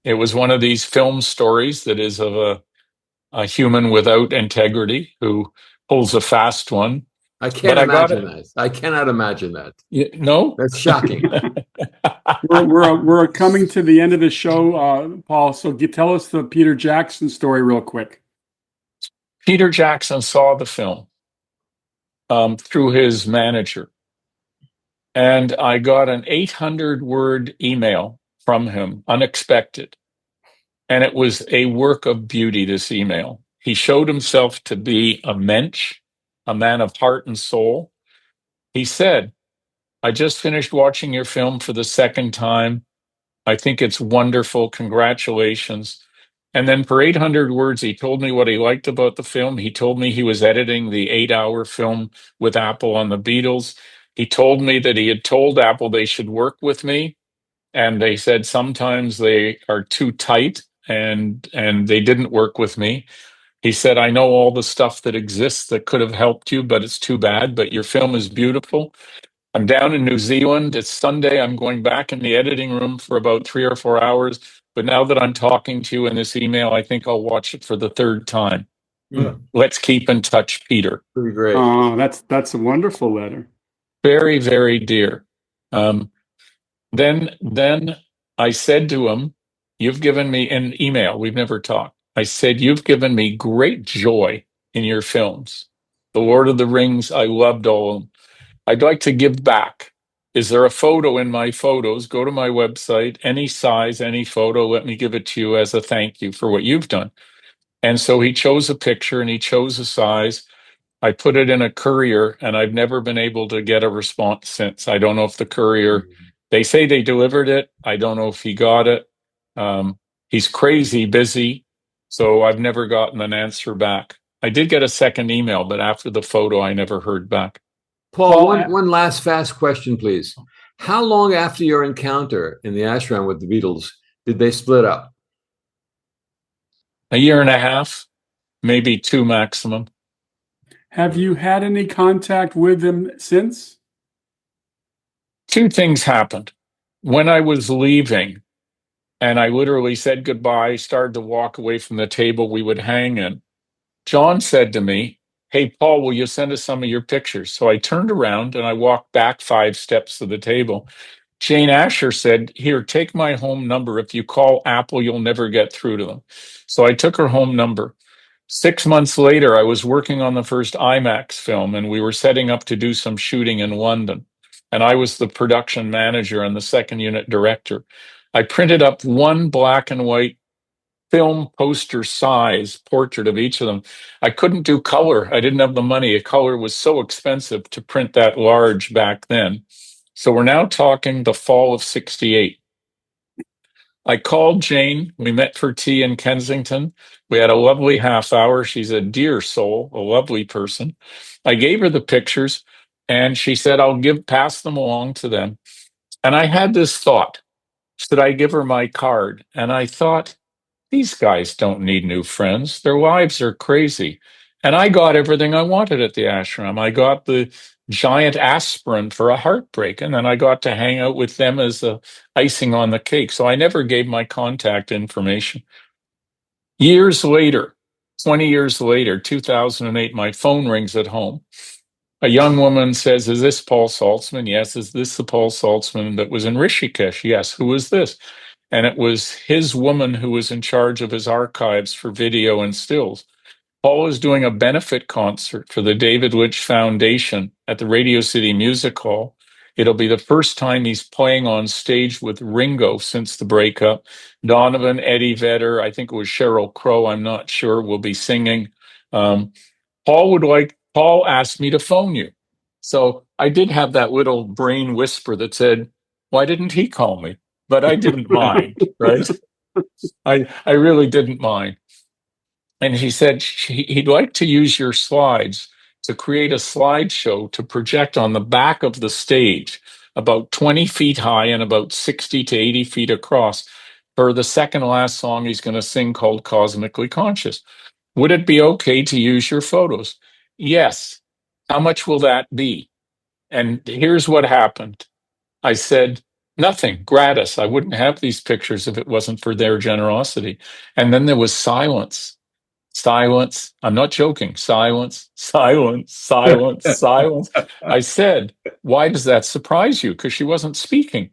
It was one of these film stories that is of a human without integrity who pulls a fast one. I can't imagine that. I cannot imagine that. No? That's shocking. we're coming to the end of the show, Paul. So tell us the Peter Jackson story real quick. Peter Jackson saw the film through his manager. And I got an 800-word email from him, unexpected. And it was a work of beauty, this email. He showed himself to be a mensch, a man of heart and soul. He said, I just finished watching your film for the second time. I think it's wonderful. Congratulations. And then for 800 words, he told me what he liked about the film. He told me he was editing the 8-hour film with Apple on the Beatles. He told me that he had told Apple they should work with me. And they said sometimes they are too tight and they didn't work with me. He said, I know all the stuff that exists that could have helped you, but it's too bad. But your film is beautiful. I'm down in New Zealand. It's Sunday. I'm going back in the editing room for about 3 or 4 hours. But now that I'm talking to you in this email, I think I'll watch it for the third time. Let's keep in touch, Peter. Pretty great. Oh, that's a wonderful letter. Very, very dear. Then I said to him, you've given me an email. We've never talked. I said, you've given me great joy in your films. The Lord of the Rings, I loved all of them. I'd like to give back. Is there a photo in my photos? Go to my website, any size, any photo. Let me give it to you as a thank you for what you've done. And so he chose a picture and he chose a size. I put it in a courier, and I've never been able to get a response since. I don't know if the courier, they say they delivered it. I don't know if he got it. He's crazy busy, so I've never gotten an answer back. I did get a second email, but after the photo, I never heard back. Paul, one last fast question, please. How long after your encounter in the ashram with the Beatles did they split up? A year and a half, maybe 2 maximum. Have you had any contact with them since? 2 things happened. When I was leaving, and I literally said goodbye, started to walk away from the table we would hang in, John said to me, "Hey, Paul, will you send us some of your pictures?" So I turned around and I walked back 5 steps to the table. Jane Asher said, "Here, take my home number. If you call Apple, you'll never get through to them." So I took her home number. 6 months later, I was working on the first IMAX film, and we were setting up to do some shooting in London. And I was the production manager and the second unit director. I printed up one black and white film poster size portrait of each of them. I couldn't do color. I didn't have the money. A color was so expensive to print that large back then. So we're now talking the fall of 68. I called Jane. We met for tea in Kensington. We had a lovely half hour. She's a dear soul, a lovely person. I gave her the pictures, and she said, "I'll pass them along to them." And I had this thought, should I give her my card? And I thought, these guys don't need new friends. Their lives are crazy. And I got everything I wanted at the ashram. I got the giant aspirin for a heartbreak, and then I got to hang out with them as the icing on the cake. So I never gave my contact information. Years later, 20 years later, 2008, my phone rings at home. A young woman says, "Is this Paul Saltzman?" "Yes." "Is this the Paul Saltzman that was in Rishikesh?" "Yes." "Who is this?" And it was his woman who was in charge of his archives for video and stills. Paul is doing a benefit concert for the David Litch Foundation at the Radio City Music Hall. It'll be the first time he's playing on stage with Ringo since the breakup. Donovan, Eddie Vedder, I think it was Sheryl Crow, I'm not sure, will be singing. Paul asked me to phone you. So I did have that little brain whisper that said, why didn't he call me? But I didn't mind, right? I really didn't mind. And he said he'd like to use your slides to create a slideshow to project on the back of the stage, about 20 feet high and about 60 to 80 feet across, for the second last song he's going to sing called Cosmically Conscious. Would it be okay to use your photos? Yes. How much will that be? And here's what happened. I said, nothing, gratis. I wouldn't have these pictures if it wasn't for their generosity. And then there was silence. Silence. I'm not joking. Silence, silence, silence, silence. I said, why does that surprise you? Because she wasn't speaking.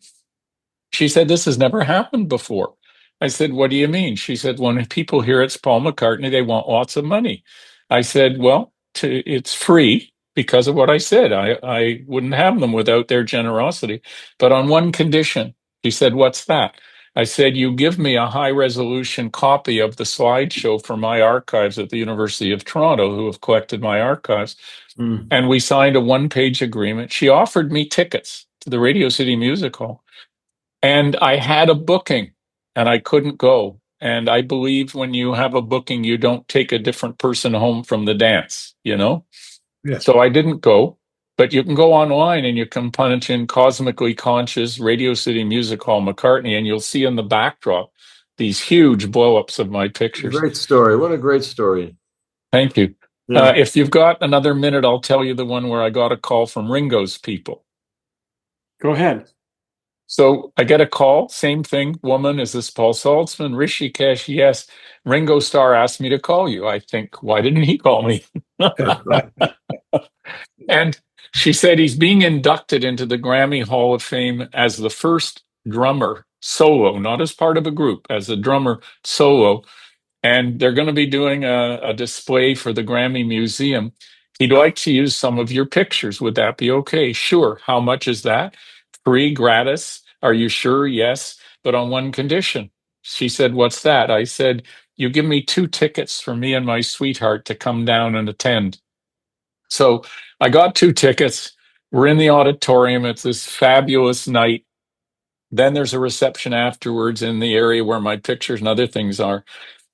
She said, this has never happened before. I said, what do you mean? She said, when people hear it's Paul McCartney, they want lots of money. I said, well, it's free because of what I said. I wouldn't have them without their generosity. But on one condition. She said, what's that? I said, you give me a high-resolution copy of the slideshow for my archives at the University of Toronto, who have collected my archives. And we signed a one-page agreement. She offered me tickets to the Radio City Music Hall. And I had a booking, and I couldn't go. And I believe when you have a booking, you don't take a different person home from the dance, you know? Yes. So I didn't go. But you can go online and you can punch in Cosmically Conscious Radio City Music Hall McCartney, and you'll see in the backdrop these huge blow-ups of my pictures. Great story. What a great story. Thank you. Yeah. If you've got another minute, I'll tell you the one where I got a call from Ringo's people. Go ahead. So I get a call, same thing, woman, is this Paul Saltzman? Rishikesh, yes. Ringo Starr asked me to call you. I think, why didn't he call me? And she said he's being inducted into the Grammy Hall of Fame as the first drummer solo, not as part of a group, as a drummer solo. And they're going to be doing a display for the Grammy Museum. He'd like to use some of your pictures. Would that be okay? Sure. How much is that? Free, gratis? Are you sure? Yes. But on one condition. She said, what's that? I said, you give me 2 tickets for me and my sweetheart to come down and attend. So I got 2 tickets. We're in the auditorium. It's this fabulous night. Then there's a reception afterwards in the area where my pictures and other things are.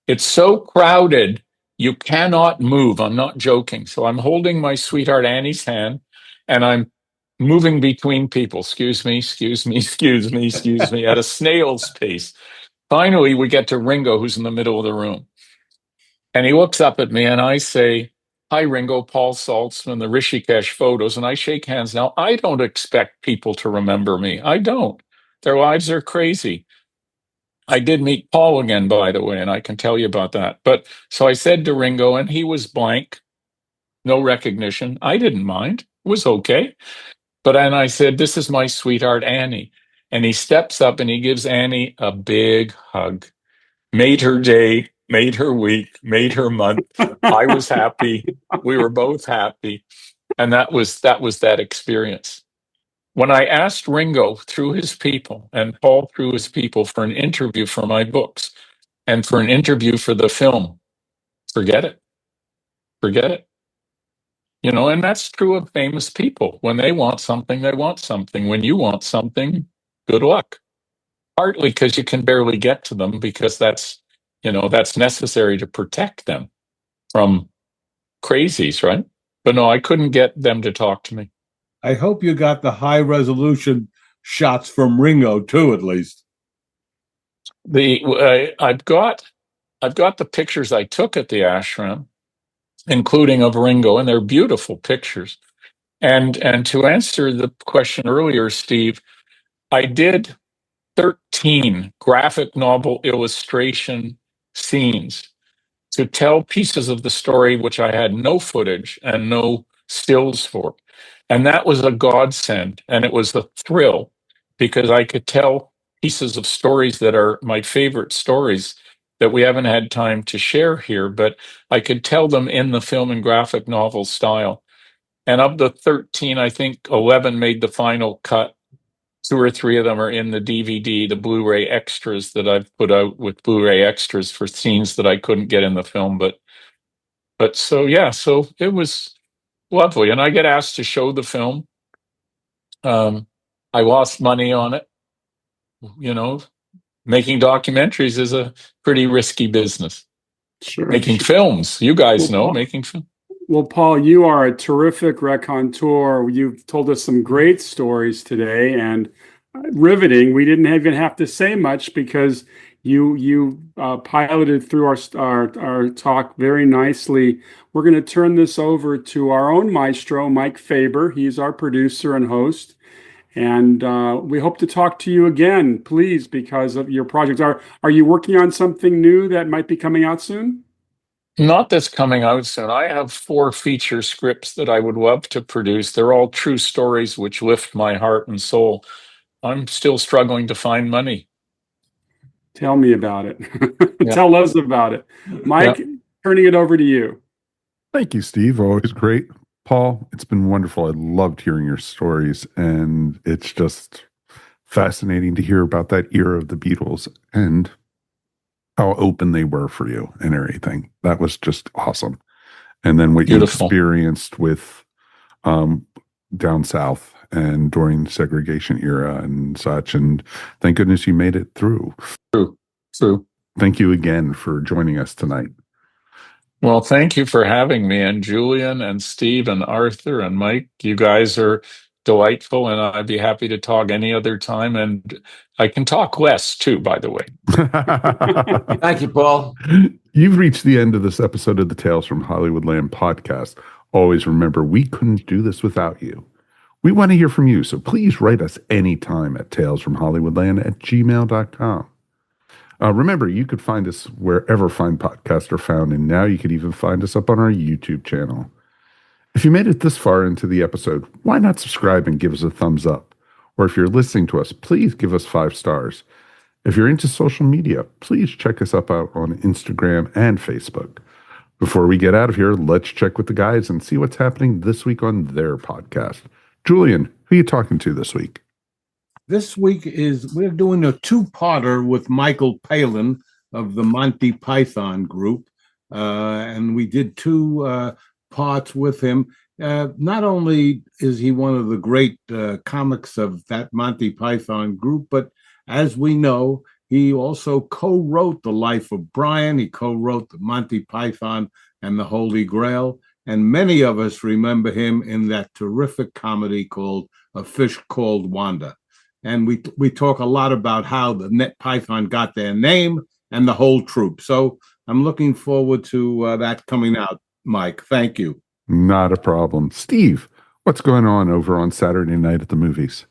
It's so crowded, you cannot move. I'm not joking. So I'm holding my sweetheart Annie's hand and I'm moving between people. Excuse me, excuse me, excuse me, excuse me, at a snail's pace. Finally, we get to Ringo, who's in the middle of the room. And he looks up at me and I say, "Hi, Ringo, Paul Saltzman, the Rishikesh photos." And I shake hands. Now, I don't expect people to remember me. I don't. Their lives are crazy. I did meet Paul again, by the way, and I can tell you about that. But so I said to Ringo, and he was blank, no recognition. I didn't mind. It was okay. But then I said, "This is my sweetheart, Annie." And he steps up and he gives Annie a big hug. Made her day, made her week, made her month. I was happy. We were both happy. And that was that experience. When I asked Ringo through his people and Paul through his people for an interview for my books and for an interview for the film, forget it. Forget it. You know, and that's true of famous people. When they want something, they want something. When you want something, good luck. Partly because you can barely get to them because that's necessary to protect them from crazies, right? But no, I couldn't get them to talk to me. I hope you got the high resolution shots from Ringo too, at least. I've got the pictures I took at the ashram, including of Ringo, and they're beautiful pictures. And to answer the question earlier, Steve, I did 13 graphic novel illustration scenes to tell pieces of the story which I had no footage and no stills for. And that was a godsend. And it was a thrill because I could tell pieces of stories that are my favorite stories that we haven't had time to share here, but I could tell them in the film and graphic novel style. And of the 13, I think 11 made the final cut. 2 or 3 of them are in the DVD, the Blu-ray extras that I've put out with Blu-ray extras for scenes that I couldn't get in the film. But so, yeah, so it was lovely. And I get asked to show the film. I lost money on it. You know, making documentaries is a pretty risky business. Sure. Making films, you guys know, Paul, making film. well, Paul, you are a terrific raconteur. You've told us some great stories today and riveting. We didn't even have to say much because you piloted through our talk very nicely. We're going to turn this over to our own maestro, Mike Faber. He's our producer and host. And we hope to talk to you again, please, because of your projects. Are you working on something new that might be coming out soon? Not that's coming out soon. I have 4 feature scripts that I would love to produce. They're all true stories which lift my heart and soul. I'm still struggling to find money. Tell me about it. Yeah. Tell us about it. Mike, turning it over to you. Thank you, Steve. Always great. Paul, it's been wonderful. I loved hearing your stories, and it's just fascinating to hear about that era of the Beatles and how open they were for you and everything. That was just awesome. And then what Beautiful. you experienced with down south and during the segregation era and such. And thank goodness you made it through. True. Thank you again for joining us tonight. Well, thank you for having me. And Julian and Steve and Arthur and Mike, you guys are delightful. And I'd be happy to talk any other time. And I can talk less too, by the way. Thank you, Paul. You've reached the end of this episode of the Tales from Hollywoodland podcast. Always remember, we couldn't do this without you. We want to hear from you, so please write us anytime at talesfromhollywoodland@gmail.com. Remember, you could find us wherever fine podcasts are found, and now you could even find us up on our YouTube channel. If you made it this far into the episode, why not subscribe and give us a thumbs up? Or if you're listening to us, please give us 5 stars. If you're into social media, please check us up out on Instagram and Facebook. Before we get out of here, let's check with the guys and see what's happening this week on their podcast. Julian, who are you talking to this week? This week we're doing a 2-parter with Michael Palin of the Monty Python group. And we did 2 parts with him. Not only is he one of the great comics of that Monty Python group, but as we know, he also co-wrote The Life of Brian. He co-wrote the Monty Python and the Holy Grail. And many of us remember him in that terrific comedy called A Fish Called Wanda. And we talk a lot about how the Net Python got their name and the whole troupe. So I'm looking forward to that coming out, Mike. Thank you. Not a problem. Steve, what's going on over on Saturday night at the movies?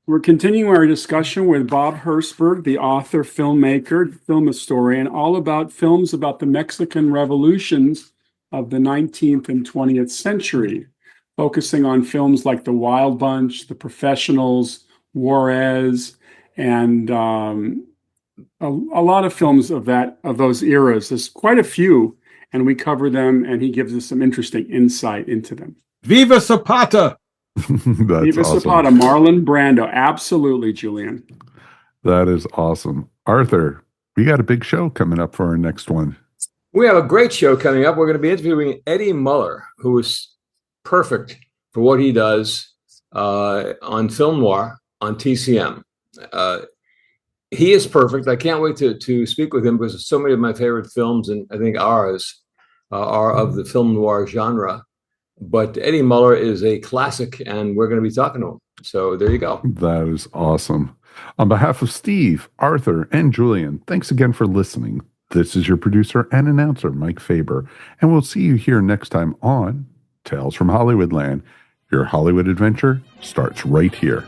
We're continuing our discussion with Bob Hertzberg, the author, filmmaker, film historian, all about films about the Mexican revolutions of the 19th and 20th century, focusing on films like The Wild Bunch, The Professionals, Juarez, and a lot of films of those eras. There's quite a few, and we cover them, and he gives us some interesting insight into them. Viva Zapata! That's Viva awesome. Zapata, Marlon Brando. Absolutely, Julian. That is awesome. Arthur, we got a big show coming up for our next one. We have a great show coming up. We're going to be interviewing Eddie Muller, who is perfect for what he does on film noir on TCM. He is perfect. I can't wait to speak with him because so many of my favorite films, and I think ours, are of the film noir genre. But Eddie Muller is a classic, and we're going to be talking to him. So there you go. That is awesome. On behalf of Steve, Arthur, and Julian, thanks again for listening. This is your producer and announcer, Mike Faber, and we'll see you here next time on Tales from Hollywoodland. Your Hollywood adventure starts right here.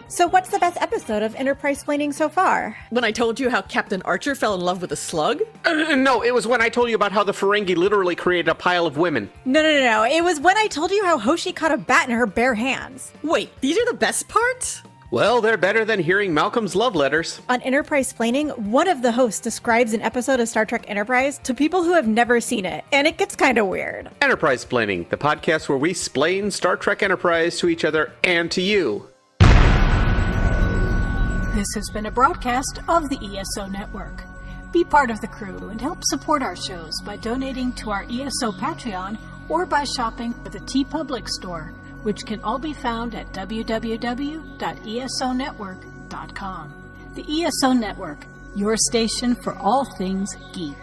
So what's the best episode of Enterprise Planning so far? When I told you how Captain Archer fell in love with a slug? No, it was when I told you about how the Ferengi literally created a pile of women. No. It was when I told you how Hoshi caught a bat in her bare hands. Wait, these are the best parts? Well, they're better than hearing Malcolm's love letters. On Enterprise Planning, one of the hosts describes an episode of Star Trek Enterprise to people who have never seen it, and it gets kind of weird. Enterprise Planning, the podcast where we explain Star Trek Enterprise to each other and to you. This has been a broadcast of the ESO Network. Be part of the crew and help support our shows by donating to our ESO Patreon or by shopping at the TeePublic store, which can all be found at www.esonetwork.com. The ESO Network, your station for all things geek.